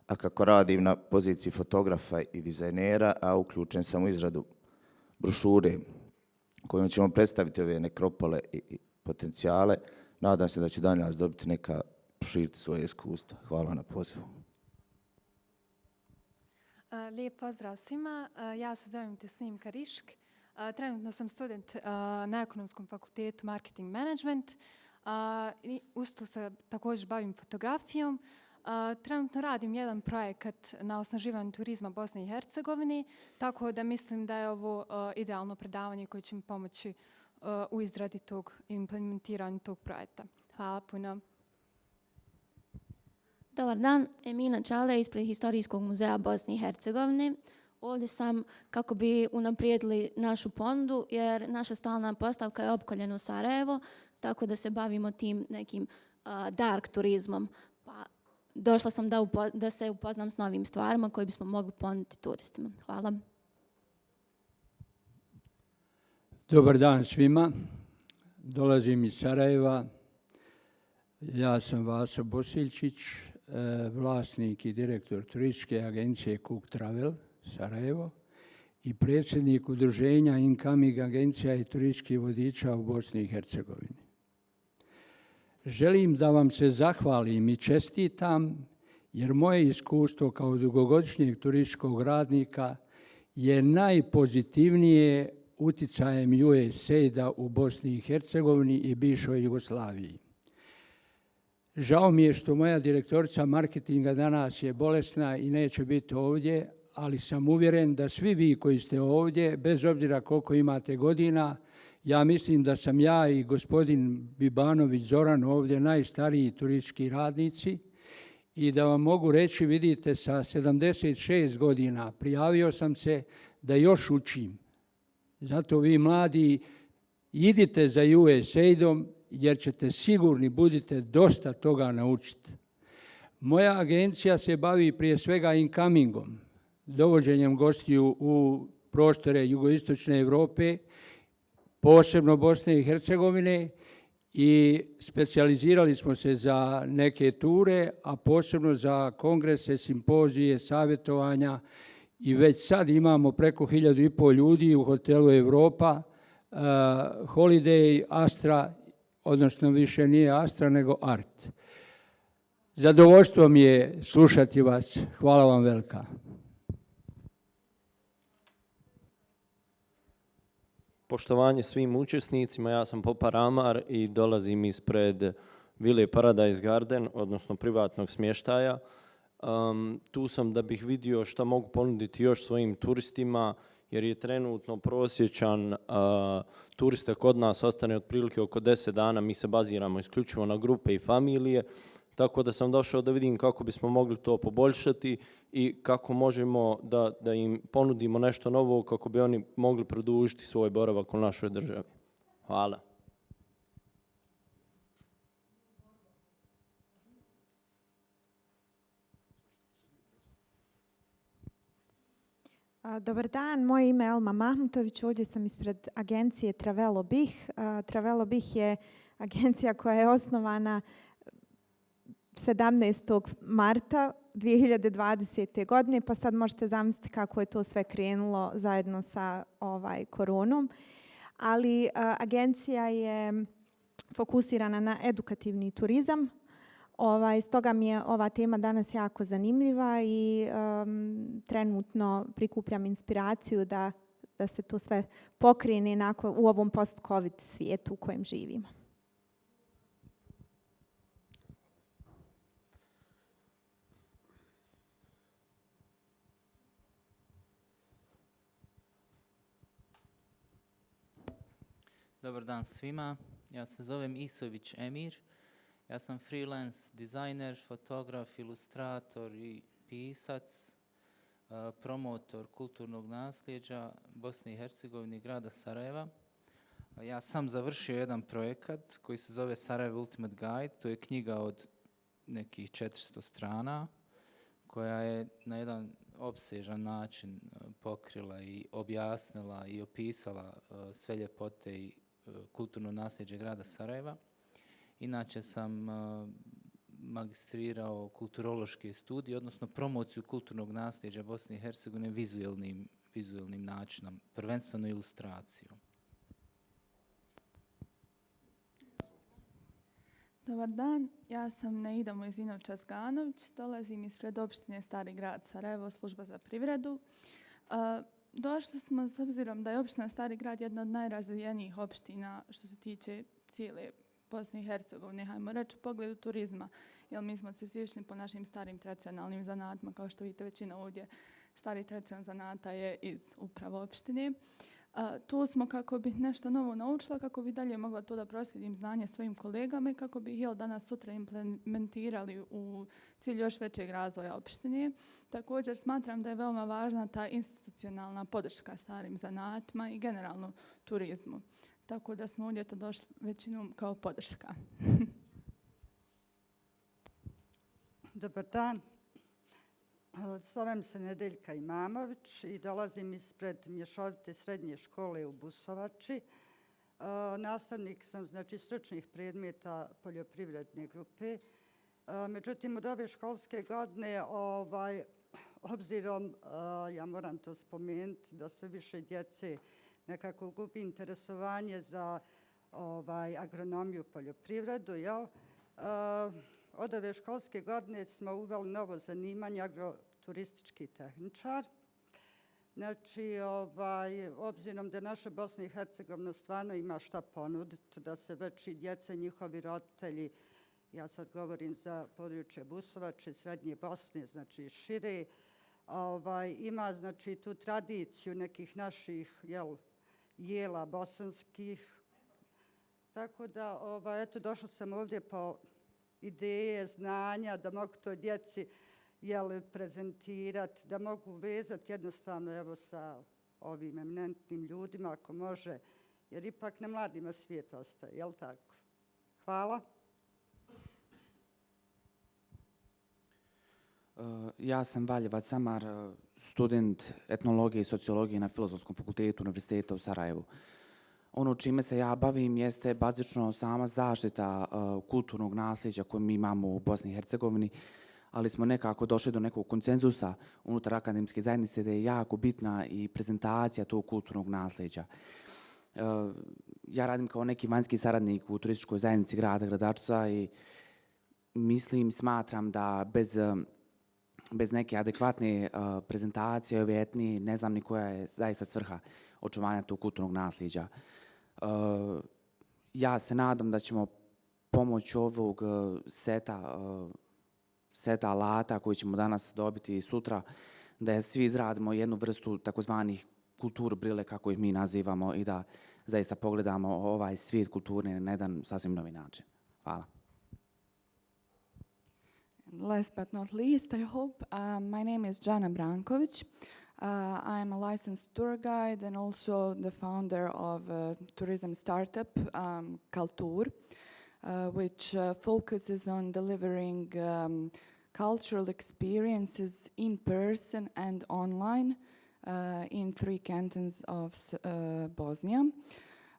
S12: a kako radim na poziciji fotografa i dizajnera, a uključen sam u izradu brošure kojom ćemo predstaviti ove nekropole i potencijale, nadam se da ću danas dobiti neka proširiti svoje iskustva. Hvala na pozivu.
S26: Lijep pozdrav svima. Ja se zovem Tesnim Karišk. Trenutno sam student na Ekonomskom fakultetu Marketing Management. Uz to se također bavim fotografijom. Trenutno radim jedan projekat na osnaživanju turizma Bosne i Hercegovine, tako da mislim da je ovo idealno predavanje koje će mi pomoći u izradi tog i implementiranju tog projekta. Hvala puno.
S27: Dobar dan, Emina Čale ispred Historijskog muzeja Bosne i Hercegovine. Ovdje sam kako bi unaprijedili našu ponudu jer naša stalna postavka je opkoljeno Sarajevo, tako da se bavimo tim nekim dark turizmom. Pa došla sam da se upoznam s novim stvarima koje bismo mogli ponuditi turistima. Hvala.
S10: Dobar dan svima. Dolazim iz Sarajeva. Ja sam Vaso Bosiljčić, vlasnik i direktor turističke agencije Cook Travel Sarajevo i predsjednik udruženja Incoming agencija i turističkih vodiča u Bosni i Hercegovini. Želim da vam se zahvalim i čestitam jer moje iskustvo kao dugogodišnjeg turističkog radnika je najpozitivnije uticajem USAID-a u Bosni i Hercegovini i bivšoj Jugoslaviji. Žao mi je što moja direktorica marketinga danas je bolesna i neće biti ovdje, ali sam uvjeren da svi vi koji ste ovdje, bez obzira koliko imate godina, ja mislim da sam ja i gospodin Bibanović Zoran ovdje najstariji turistički radnici i da vam mogu reći, vidite, sa 76 godina prijavio sam se da još učim. Zato vi mladi idite za USAID-om jer ćete sigurni, budite dosta toga naučiti. Moja agencija se bavi prije svega incomingom, dovođenjem gostiju u prostore jugoistočne Europe, posebno Bosne i Hercegovine, i specijalizirali smo se za neke ture, a posebno za kongrese, simpozije, savjetovanja i već sad imamo preko 1500 ljudi u hotelu Europa, Holiday, Astra, odnosno više nije Astra nego Art. Zadovoljstvo mi je slušati vas. Hvala vam velika.
S11: Poštovanje svim učesnicima, ja sam Popa Ramar i dolazim ispred Vile Paradise Garden, odnosno privatnog smještaja. Tu sam da bih vidio šta mogu ponuditi još svojim turistima, jer je trenutno prosječan turista kod nas ostane otprilike oko 10 dana, mi se baziramo isključivo na grupe i familije, tako da sam došao da vidim kako bismo mogli to poboljšati i kako možemo da im ponudimo nešto novo kako bi oni mogli produžiti svoj boravak u našoj državi. Hvala.
S13: Dobar dan, moje ime je Elma Mahmutović, ovdje sam ispred agencije Travelo Bih. Travelo Bih je agencija koja je osnovana 17. marta 2020. godine, pa sad možete zamisliti kako je to sve krenulo zajedno sa koronom. Ali agencija je fokusirana na edukativni turizam. Stoga mi je ova tema danas jako zanimljiva i trenutno prikupljam inspiraciju da se to sve pokrene u ovom post-covid svijetu u kojem živimo.
S14: Dobar dan svima, ja se zovem Isović Emir. Ja sam freelance dizajner, fotograf, ilustrator i pisac, promotor kulturnog nasljeđa Bosne i Hercegovine i grada Sarajeva. Ja sam završio jedan projekat koji se zove Sarajevo Ultimate Guide. To je knjiga od nekih 400 strana koja je na jedan opsežan način pokrila i objasnila i opisala sve ljepote i kulturno nasljeđe grada Sarajeva. Inače sam magistrirao kulturološke studije, odnosno promociju kulturnog nasljeđa Bosne i Hercegovine vizuelnim načinom, prvenstveno ilustracijom.
S15: Dobar dan, ja sam Neida Mojzinov-Čazganović, dolazim ispred opštine Stari grad Sarajevo, služba za privredu. Došli smo s obzirom da je opština Stari grad jedna od najrazvijenijih opština što se tiče cijele Bosne i Hercegovine, hajmo reći, u pogledu turizma, jer mi smo specifični po našim starim tradicionalnim zanatima, kao što vidite većina ovdje starih tradicionalnih zanata je iz upravo opštine. Tu smo kako bi nešto novo naučila, kako bi dalje mogla to da proslijedim znanje svojim kolegama i kako bi ih danas sutra implementirali u cilju još većeg razvoja opštine. Također smatram da je veoma važna ta institucionalna podrška starim zanatima i generalno turizmu. Tako da smo ovdje to došli većinom kao podrška.
S16: Dobar dan. Zovem se Nedeljka Imamović i dolazim ispred mješovite srednje škole u Busovači. Nastavnik sam, znači, stručnih predmeta poljoprivredne grupe. Međutim, od ove školske godine, obzirom, ja moram to spomenuti, da sve više djece nekako gubi interesovanje za agronomiju, poljoprivredu, jel? Od ove školske godine smo uveli novo zanimanje agroturistički tehničar. Znači, obzirom da naša Bosna i Hercegovina stvarno ima šta ponuditi, da se već i djeca, njihovi roditelji, ja sad govorim za područje Busovače, Srednje Bosne, znači šire, ima znači tu tradiciju nekih naših jela bosanskih. Tako da, eto, došla sam ovdje po ideje, znanja, da mogu to djeci prezentirati, da mogu vezati jednostavno evo sa ovim eminentnim ljudima ako može, jer ipak na mladima svijet ostaje, jel tako? Hvala.
S17: Ja sam Valjevac Samar, student etnologije i sociologije na Filozofskom fakultetu Univerziteta u Sarajevu. Ono čime se ja bavim jeste bazično sama zaštita kulturnog nasljeđa koje mi imamo u Bosni i Hercegovini, ali smo nekako došli do nekog konsenzusa unutar akademske zajednice da je jako bitna i prezentacija tog kulturnog nasljeđa. Ja radim kao neki vanjski saradnik u turističkoj zajednici grada Gradačca i smatram da bez neke adekvatne prezentacije ove etnije ne znam ni koja je zaista svrha očuvanja tog kulturnog nasljeđa. Ja se nadam da ćemo pomoć ovog seta alata koji ćemo danas dobiti i sutra, da svi izradimo jednu vrstu takozvanih kultur brile, kako ih mi nazivamo, i da zaista pogledamo ovaj svijet kulturne na jedan sasvim novi način. Hvala.
S18: Last but not least, I hope, my name is Jana Branković. I am a licensed tour guide and also the founder of a tourism startup, Culture, which focuses on delivering cultural experiences in person and online in 3 cantons of Bosnia.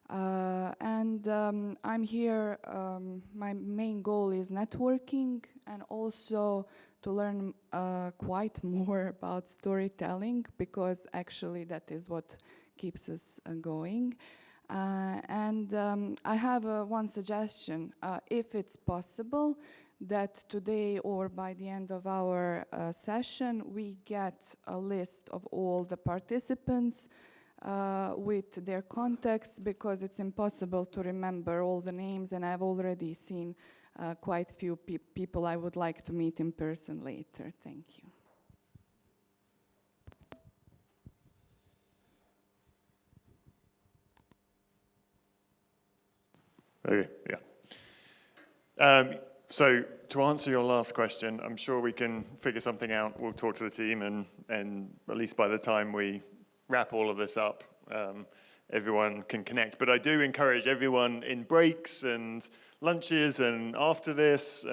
S18: I'm here, my main goal is networking and also to learn quite more about storytelling, because actually that is what keeps us going. I have one suggestion, if it's possible, that today or by the end of our session we get a list of all the participants with their contacts, because it's impossible to remember all the names, and I've already seen quite few people I would like to meet in person later. Thank you.
S4: Okay, yeah. So to answer your last question, I'm sure we can figure something out. We'll talk to the team, and at least by the time we wrap all of this up, everyone can connect. But I do encourage everyone in breaks and lunches and after this,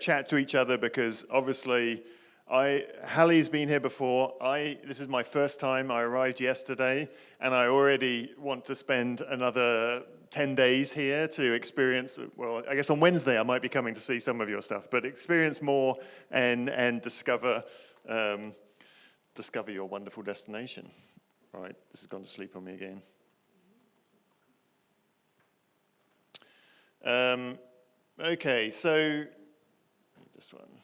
S4: chat to each other, because obviously Hallie's been here before. This is my first time. I arrived yesterday, and I already want to spend another 10 days here to experience, well, I guess on Wednesday I might be coming to see some of your stuff, but experience more and discover your wonderful destination. All right, this has gone to sleep on me again. Okay, so this one.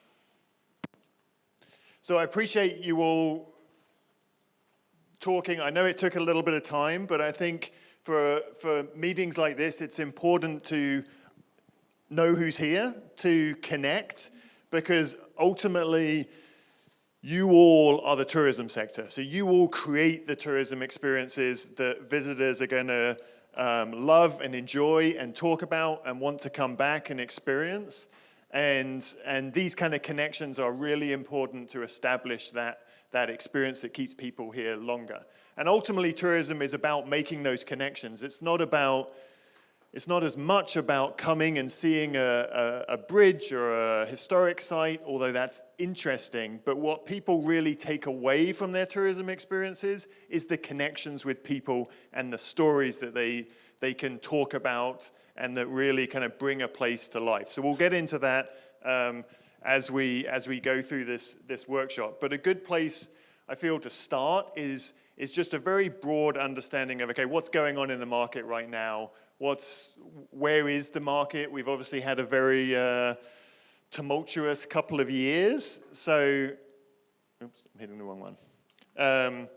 S4: So I appreciate you all talking. I know it took a little bit of time, but I think for meetings like this, it's important to know who's here, to connect, because ultimately you all are the tourism sector. So you all create the tourism experiences that visitors are going to love and enjoy and talk about and want to come back and experience. And these kind of connections are really important to establish that experience that keeps people here longer. And ultimately, tourism is about making those connections. It's not about It's not as much about coming and seeing a bridge or a historic site, although that's interesting. But what people really take away from their tourism experiences is the connections with people and the stories that they can talk about and that really kind of bring a place to life. So we'll get into that as we go through this workshop. But a good place, I feel, to start is just a very broad understanding of, okay, what's going on in the market right now? Where is the market? We've obviously had a very tumultuous couple of years. So, oops, I'm hitting the wrong one.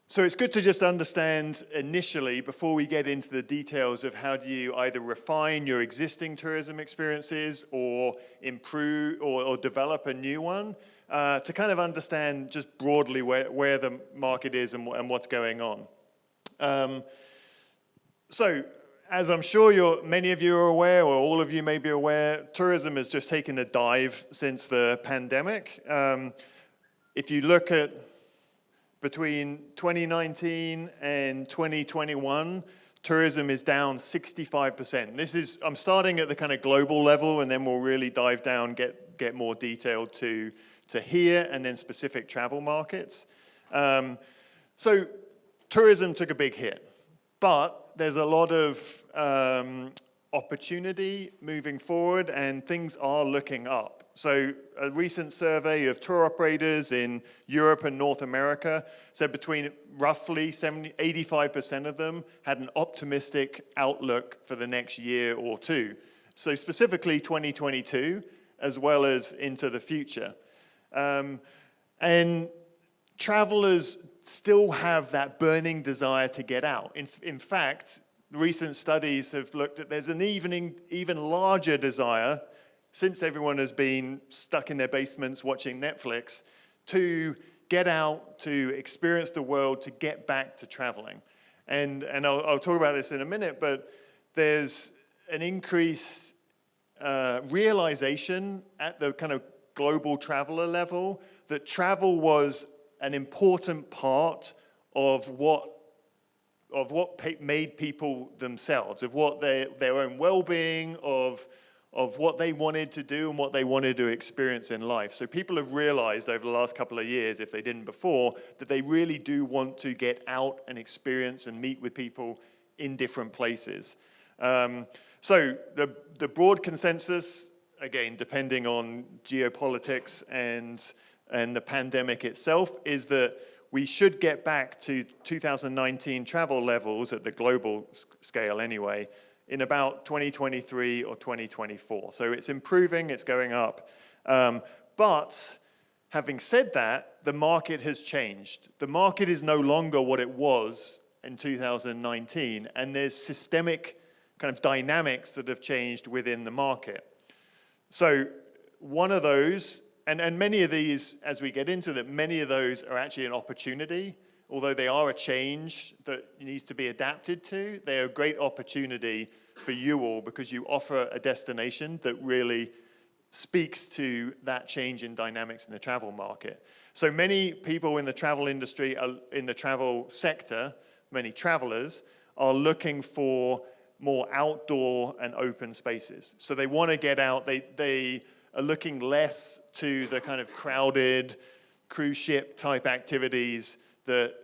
S4: So it's good to just understand initially, before we get into the details of how do you either refine your existing tourism experiences or improve or develop a new one, to kind of understand just broadly where the market is and what's going on. So, as I'm sure many of you are aware, or all of you may be aware, tourism has just taken a dive since the pandemic. If you look at between 2019 and 2021, tourism is down 65%. I'm starting at the kind of global level, and then we'll really dive down, get more detailed to here, and then specific travel markets. So tourism took a big hit, but there's a lot of opportunity moving forward, and things are looking up. So a recent survey of tour operators in Europe and North America said between roughly 85% of them had an optimistic outlook for the next year or two. So specifically 2022, as well as into the future. And travelers still have that burning desire to get out. In fact, recent studies have looked at there's an even larger desire, since everyone has been stuck in their basements watching Netflix, to get out, to experience the world, to get back to traveling. And I'll talk about this in a minute, but there's an increased realization at the kind of global traveler level that travel was an important part of what made people themselves, of what their own well-being, of what they wanted to do and what they wanted to experience in life. So people have realized over the last couple of years, if they didn't before, that they really do want to get out and experience and meet with people in different places. So the broad consensus, again, depending on geopolitics and the pandemic itself, is that we should get back to 2019 travel levels at the global scale anyway, in about 2023 or 2024. So it's improving, it's going up. But having said that, the market has changed. The market is no longer what it was in 2019, and there's systemic kind of dynamics that have changed within the market. So one of those, and many of these, as we get into that, many of those are actually an opportunity. Although they are a change that needs to be adapted to, they are a great opportunity for you all because you offer a destination that really speaks to that change in dynamics in the travel market. So many people in the travel industry, in the travel sector, many travelers, are looking for more outdoor and open spaces. So they want to get out, they are looking less to the kind of crowded cruise ship type activities that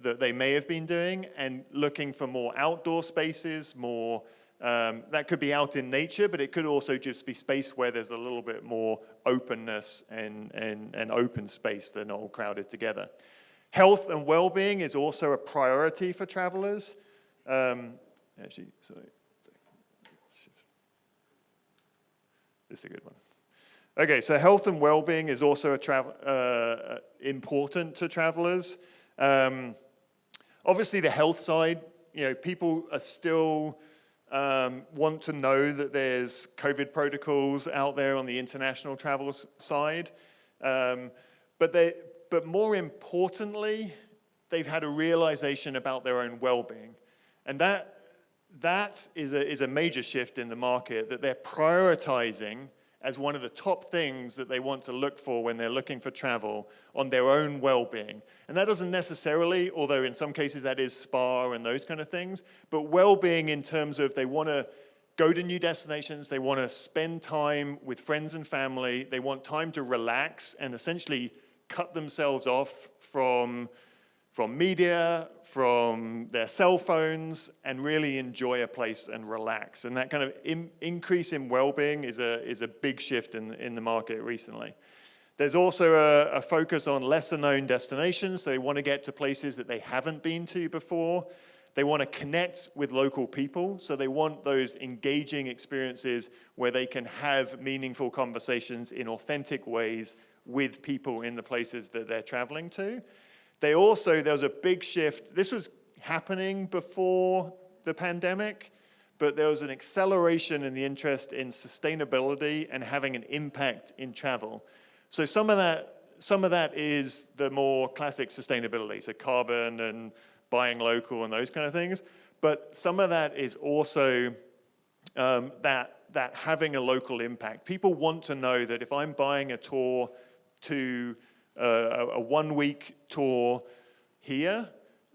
S4: they may have been doing, and looking for more outdoor spaces, more that could be out in nature, but it could also just be space where there's a little bit more openness and open space. They're not all crowded together. Health and well-being is also a priority for travelers. Actually, sorry. This is a good one. Okay, so health and well-being is also important to travelers. Obviously, the health side, people are still want to know that there's COVID protocols out there on the international travel side, but more importantly, they've had a realization about their own well-being, and that is a major shift in the market, that they're prioritizing as one of the top things that they want to look for when they're looking for travel on their own well-being. And that doesn't necessarily, although in some cases that is spa and those kind of things, but well-being in terms of they want to go to new destinations, they want to spend time with friends and family, they want time to relax and essentially cut themselves off from media, from their cell phones, and really enjoy a place and relax. And that kind of increase in well-being is a big shift in the market recently. There's also a focus on lesser-known destinations. They want to get to places that they haven't been to before. They want to connect with local people, so they want those engaging experiences where they can have meaningful conversations in authentic ways with people in the places that they're traveling to. There was a big shift. This was happening before the pandemic, but there was an acceleration in the interest in sustainability and having an impact in travel. So some of that is the more classic sustainability, so carbon and buying local and those kind of things. But some of that is also that having a local impact. People want to know that if I'm buying a tour to a one-week tour here,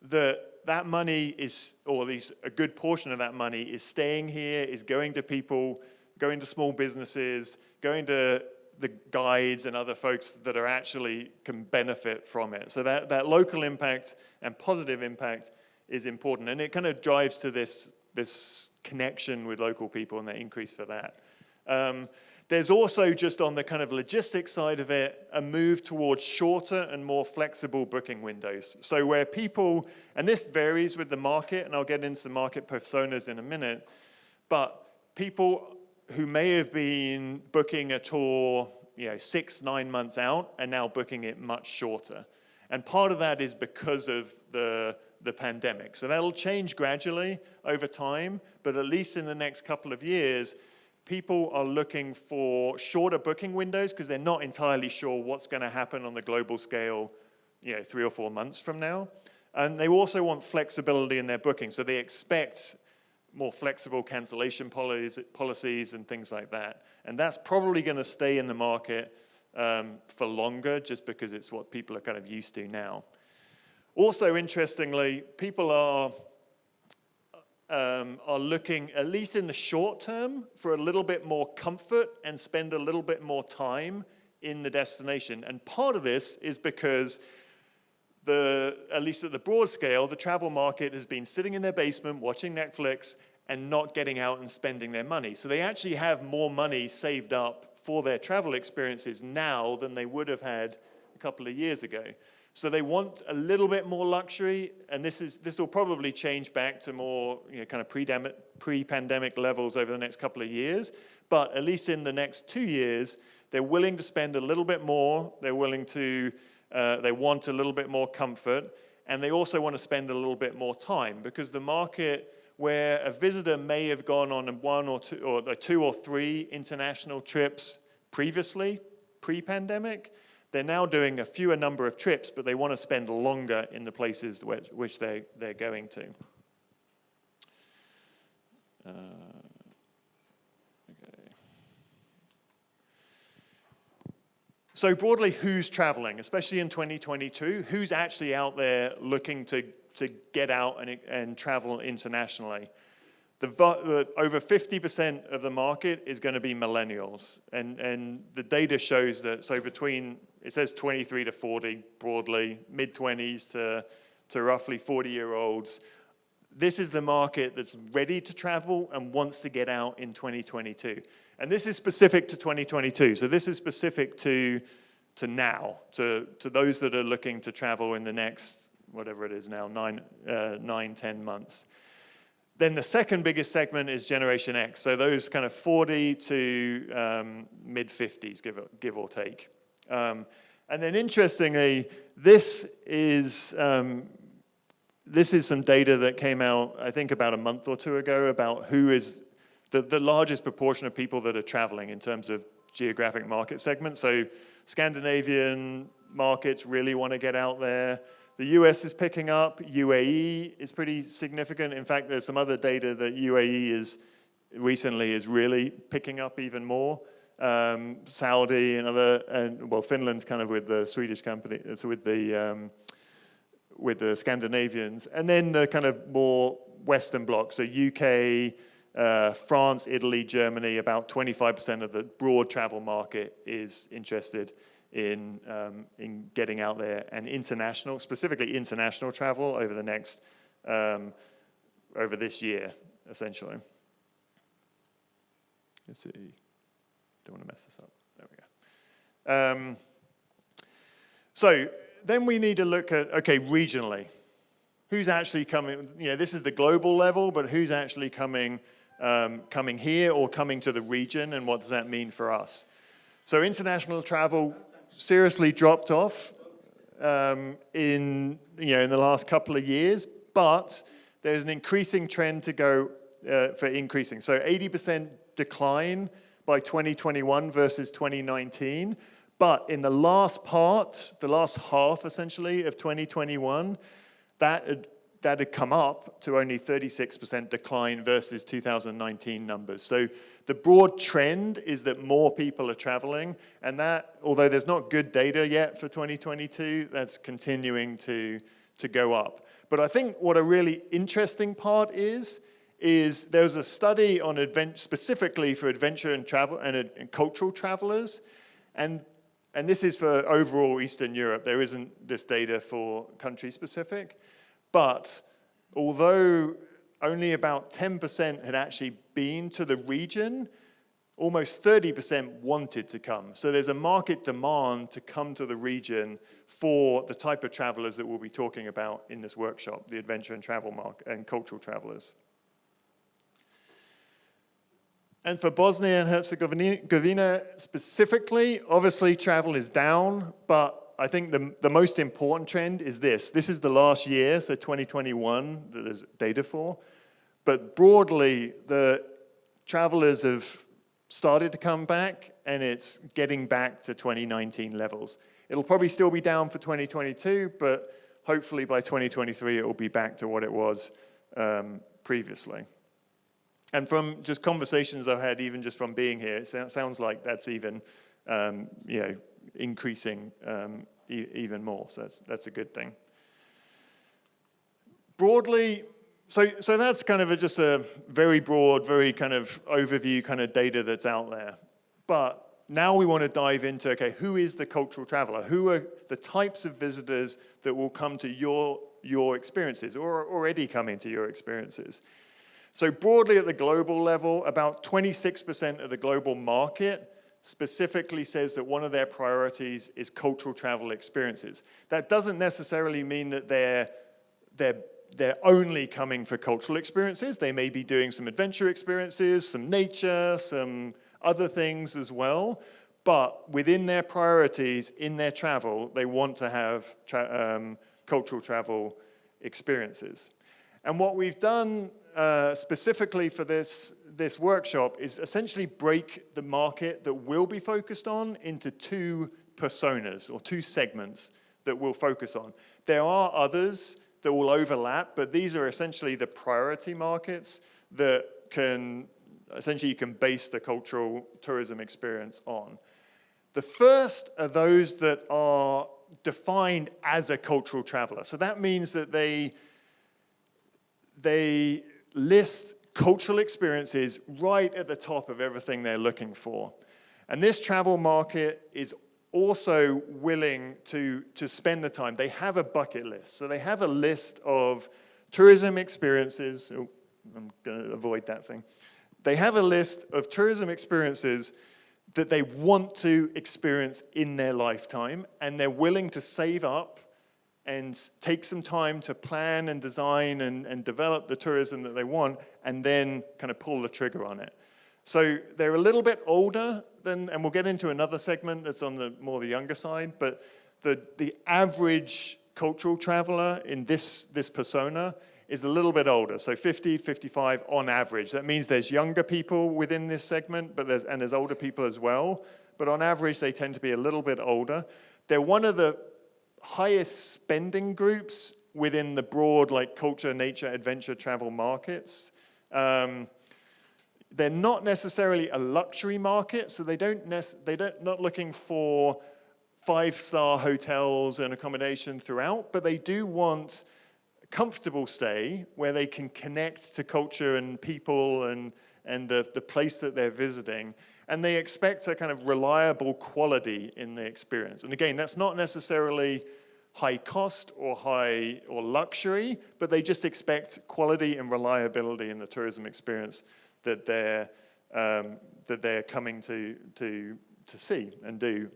S4: that money is, or at least a good portion of that money is staying here, is going to people, going to small businesses, going to the guides and other folks that are actually can benefit from it. So that local impact and positive impact is important. And it kind of drives to this connection with local people and the increase for that. There's also, just on the kind of logistics side of it, a move towards shorter and more flexible booking windows. So where people, and this varies with the market, and I'll get into market personas in a minute, but people who may have been booking a tour 6-9 months out are now booking it much shorter. And part of that is because of the pandemic. So that'll change gradually over time, but at least in the next couple of years, people are looking for shorter booking windows because they're not entirely sure what's going to happen on the global scale 3 or 4 months from now. And they also want flexibility in their booking. So they expect more flexible cancellation policies and things like that. And that's probably going to stay in the market for longer just because it's what people are kind of used to now. Also, interestingly, people are looking, at least in the short term, for a little bit more comfort and spend a little bit more time in the destination. And part of this is because at least at the broad scale, the travel market has been sitting in their basement watching Netflix and not getting out and spending their money. So they actually have more money saved up for their travel experiences now than they would have had a couple of years ago. So they want a little bit more luxury, and this will probably change back to more kind of pre-pandemic levels over the next couple of years. But at least in the next 2 years, they're willing to spend a little bit more. They want a little bit more comfort, and they also want to spend a little bit more time, because the market where a visitor may have gone on 1 or 2 or 2 or 3 international trips previously, pre-pandemic, they're now doing a fewer number of trips, but they want to spend longer in the places which they're going to. Okay. So broadly, who's traveling, especially in 2022? Who's actually out there looking to get out and travel internationally? Over 50% of the market is going to be millennials. And the data shows that, so it says 23 to 40 broadly, mid-20s to roughly 40-year-olds. This is the market that's ready to travel and wants to get out in 2022. And this is specific to 2022. So this is specific to now, to those that are looking to travel in the next, whatever it is now, 9-10 months. Then the second biggest segment is Generation X. So those kind of 40 to mid-50s, give or take. And then interestingly, this is some data that came out, I think, about a month or 2 ago about who is the largest proportion of people that are traveling in terms of geographic market segments. So Scandinavian markets really want to get out there. The US is picking up. UAE is pretty significant. In fact, there's some other data that UAE recently is really picking up even more. Saudi and well, Finland's kind of with the Swedish company, so with the Scandinavians, and then the kind of more Western bloc, so UK, France, Italy, Germany, about 25% of the broad travel market is interested in getting out there, and international, specifically international travel over the next, over this year, essentially. Let's see, don't want to mess this up, there we go. So then we need to look at, okay, regionally. Who's actually coming, you know, this is the global level, but who's actually coming here or coming to the region, and what does that mean for us? So international travel seriously dropped off in the last couple of years, but there's an increasing trend to go for increasing. So 80% decline by 2021 versus 2019. But in the last half essentially of 2021, that had come up to only 36% decline versus 2019 numbers. So the broad trend is that more people are traveling, and that, although there's not good data yet for 2022, that's continuing to go up. But I think what a really interesting part is there's a study on specifically for adventure and travel and cultural travelers, and this is for overall Eastern Europe. There isn't this data for country specific, but although only about 10% had actually been to the region, almost 30% wanted to come. So there's a market demand to come to the region for the type of travelers that we'll be talking about in this workshop, the adventure and travel market and cultural travelers. And for Bosnia and Herzegovina specifically, obviously travel is down, but I think the most important trend is this. This is the last year, so 2021, that there's data for. But broadly, the travelers have started to come back, and it's getting back to 2019 levels. It'll probably still be down for 2022, but hopefully by 2023, it will be back to what it was previously. And from just conversations I've had, even just from being here, it sounds like that's even, increasing even more. So that's a good thing. Broadly, so that's kind of just a very broad, very kind of overview kind of data that's out there. But now we want to dive into, okay, who is the cultural traveler? Who are the types of visitors that will come to your experiences or are already coming to your experiences? So broadly at the global level, about 26% of the global market specifically says that one of their priorities is cultural travel experiences. That doesn't necessarily mean that they're only coming for cultural experiences. They may be doing some adventure experiences, some nature, some other things as well. But within their priorities, in their travel, they want to have cultural travel experiences. And what we've done specifically for this workshop is essentially break the market that we'll be focused on into two personas or two segments that we'll focus on. There are others that will overlap, but these are essentially the priority markets that you can base the cultural tourism experience on. The first are those that are defined as a cultural traveler. So that means that they list cultural experiences right at the top of everything they're looking for. And this travel market is also willing to spend the time. They have a bucket list. So they have a list of tourism experiences. Oh, I'm going to avoid that thing. They have a list of tourism experiences that they want to experience in their lifetime, and they're willing to save up and take some time to plan and design and develop the tourism that they want, and then kind of pull the trigger on it. So they're a little bit older than, and we'll get into another segment that's on the younger side, but the average cultural traveler in this persona is a little bit older, so 50, 55 on average. That means there's younger people within this segment, but there's older people as well, but on average they tend to be a little bit older. They're one of the highest spending groups within the broad like culture, nature, adventure, travel markets. they're not necessarily a luxury market, so they're not looking for 5-star hotels and accommodation throughout, but they do want a comfortable stay where they can connect to culture and people and the place that they're visiting. And they expect a kind of reliable quality in the experience. And again, that's not necessarily high cost or luxury, but they just expect quality and reliability in the tourism experience that they're coming to see and do.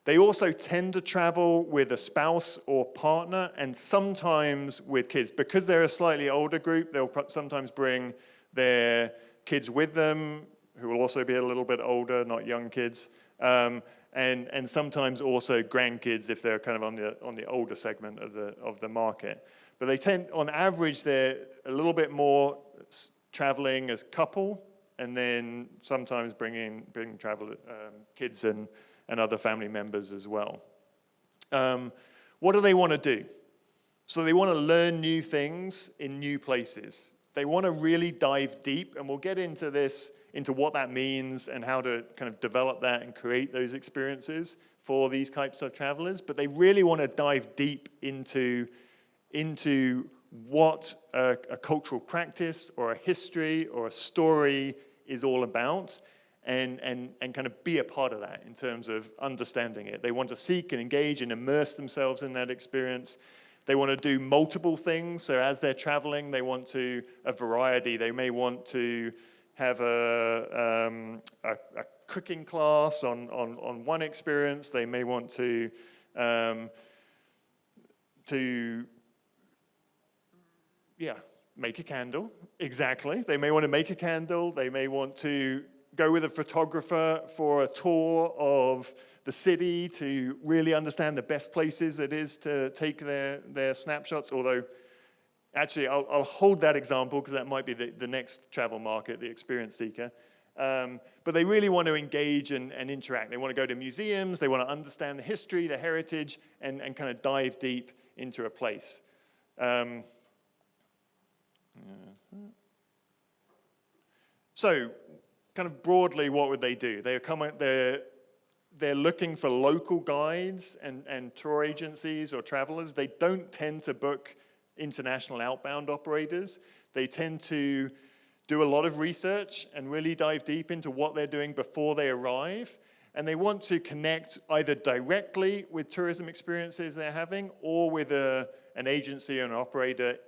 S4: They also tend to travel with a spouse or partner, and sometimes with kids. Because they're a slightly older group, they'll sometimes bring their kids with them, who will also be a little bit older, not young kids, and sometimes also grandkids if they're kind of on the older segment of the market. But they tend, on average, they're a little bit more traveling as couple, and then sometimes bring kids and other family members as well. What do they want to do? So they want to learn new things in new places. They want to really dive deep, and we'll get into this, into what that means and how to kind of develop that and create those experiences for these types of travelers. But they really want to dive deep into what a cultural practice or a history or a story is all about, and kind of be a part of that in terms of understanding it. They want to seek and engage and immerse themselves in that experience. They want to do multiple things. So as they're traveling, they want a variety. They may want to have a cooking class on one experience. They may want to make a candle. Exactly. They may want to make a candle. They may want to go with a photographer for a tour of the city to really understand the best places it is to take their snapshots. Although, actually, I'll hold that example because that might be the next travel market, the experience seeker. But they really want to engage and interact. They want to go to museums. They want to understand the history, the heritage, and kind of dive deep into a place. So, kind of broadly, what would they do? They're looking for local guides and tour agencies or travelers. They don't tend to book international outbound operators. They tend to do a lot of research and really dive deep into what they're doing before they arrive. And they want to connect either directly with tourism experiences they're having or with an agency or an operator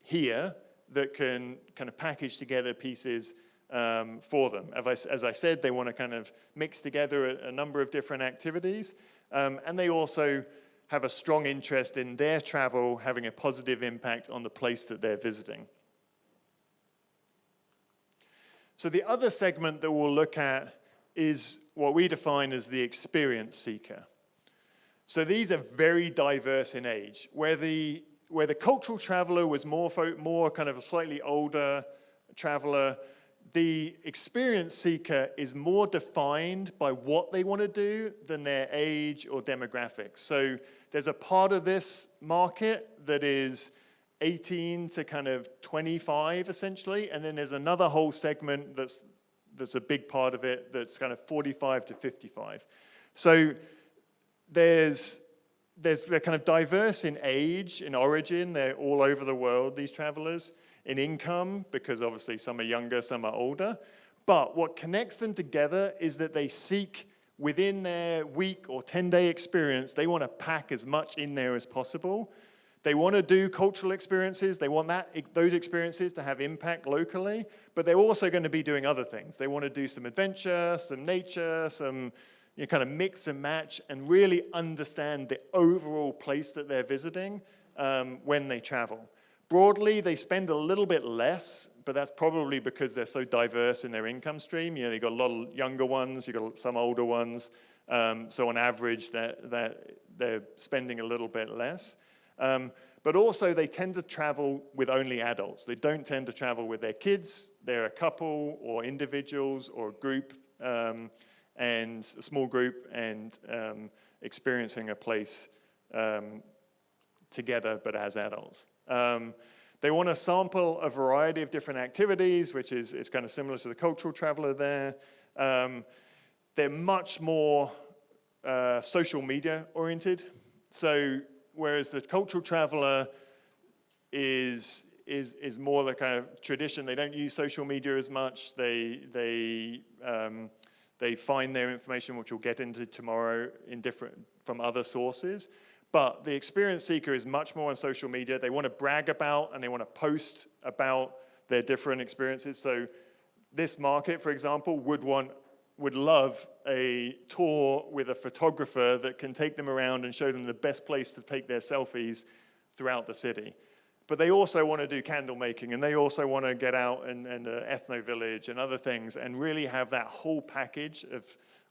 S4: here that can kind of package together pieces for them. As I said, they want to kind of mix together a number of different activities. And they also have a strong interest in their travel having a positive impact on the place that they're visiting. So the other segment that we'll look at is what we define as the experience seeker. So these are very diverse in age. Where the cultural traveler was more kind of a slightly older traveler, the experience seeker is more defined by what they want to do than their age or demographics. So there's a part of this market that is 18 to kind of 25, essentially, and then there's another whole segment that's a big part of it that's kind of 45 to 55. So they're kind of diverse in age, in origin. They're all over the world, these travelers. In income, because obviously some are younger, some are older. But what connects them together is that they seek within their week or 10-day experience, they want to pack as much in there as possible. They want to do cultural experiences. They want those experiences to have impact locally, but they're also going to be doing other things. They want to do some adventure, some nature, some kind of mix and match, and really understand the overall place that they're visiting when they travel. Broadly, they spend a little bit less, but that's probably because they're so diverse in their income stream. You've got a lot of younger ones, you've got some older ones. So on average, they're spending a little bit less. But also, they tend to travel with only adults. They don't tend to travel with their kids. They're a couple or individuals or a group, and a small group, and experiencing a place together, but as adults. They want to sample a variety of different activities, which is it's kind of similar to the cultural traveler there. They're much more social media oriented. So whereas the cultural traveler is more the kind of tradition, they don't use social media as much. They find their information, which we'll get into tomorrow, from other sources. But the experience seeker is much more on social media. They want to brag about and they want to post about their different experiences. So this market, for example, would love a tour with a photographer that can take them around and show them the best place to take their selfies throughout the city. But they also want to do candle making, and they also want to get out and ethno village and other things and really have that whole package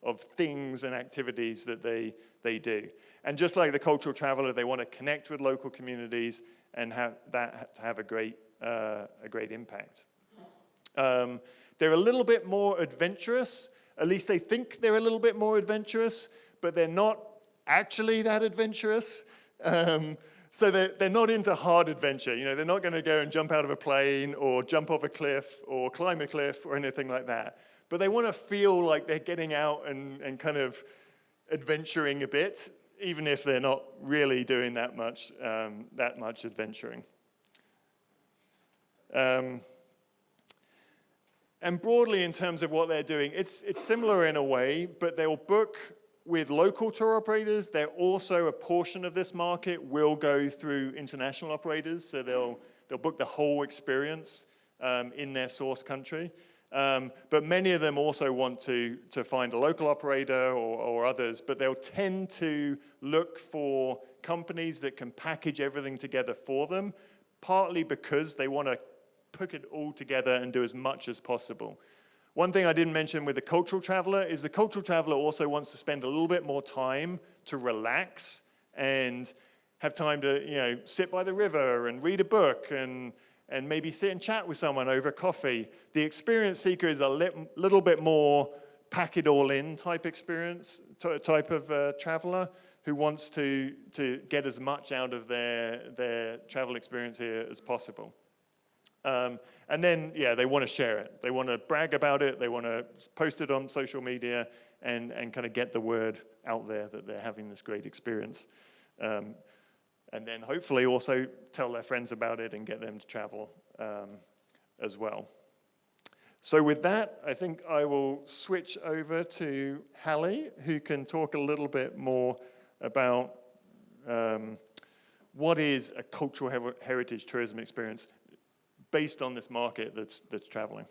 S4: of things and activities that they do. And just like the cultural traveler, they want to connect with local communities and have a great impact. They're a little bit more adventurous. At least they think they're a little bit more adventurous, but they're not actually that adventurous. So they're not into hard adventure. You know, they're not going to go and jump out of a plane or jump off a cliff or climb a cliff or anything like that. But they want to feel like they're getting out and kind of adventuring a bit, even if they're not really doing that much adventuring. And broadly, in terms of what they're doing, it's similar in a way, but they'll book with local tour operators. They're also, a portion of this market will go through international operators, so they'll book the whole experience in their source country. But many of them also want to find a local operator or others, but they'll tend to look for companies that can package everything together for them, partly because they want to put it all together and do as much as possible. One thing I didn't mention with the cultural traveler is the cultural traveler also wants to spend a little bit more time to relax and have time to, you know, sit by the river and read a book and maybe sit and chat with someone over coffee. The experience seeker is a little bit more pack it all in type experience, type of traveler who wants to get as much out of their travel experience here as possible. And then, yeah, they want to share it. They want to brag about it. They want to post it on social media and kind of get the word out there that they're having this great experience. And then hopefully also tell their friends about it and get them to travel as well. So with that, I think I will switch over to Hallie, who can talk a little bit more about what is a cultural heritage tourism experience based on this market that's traveling.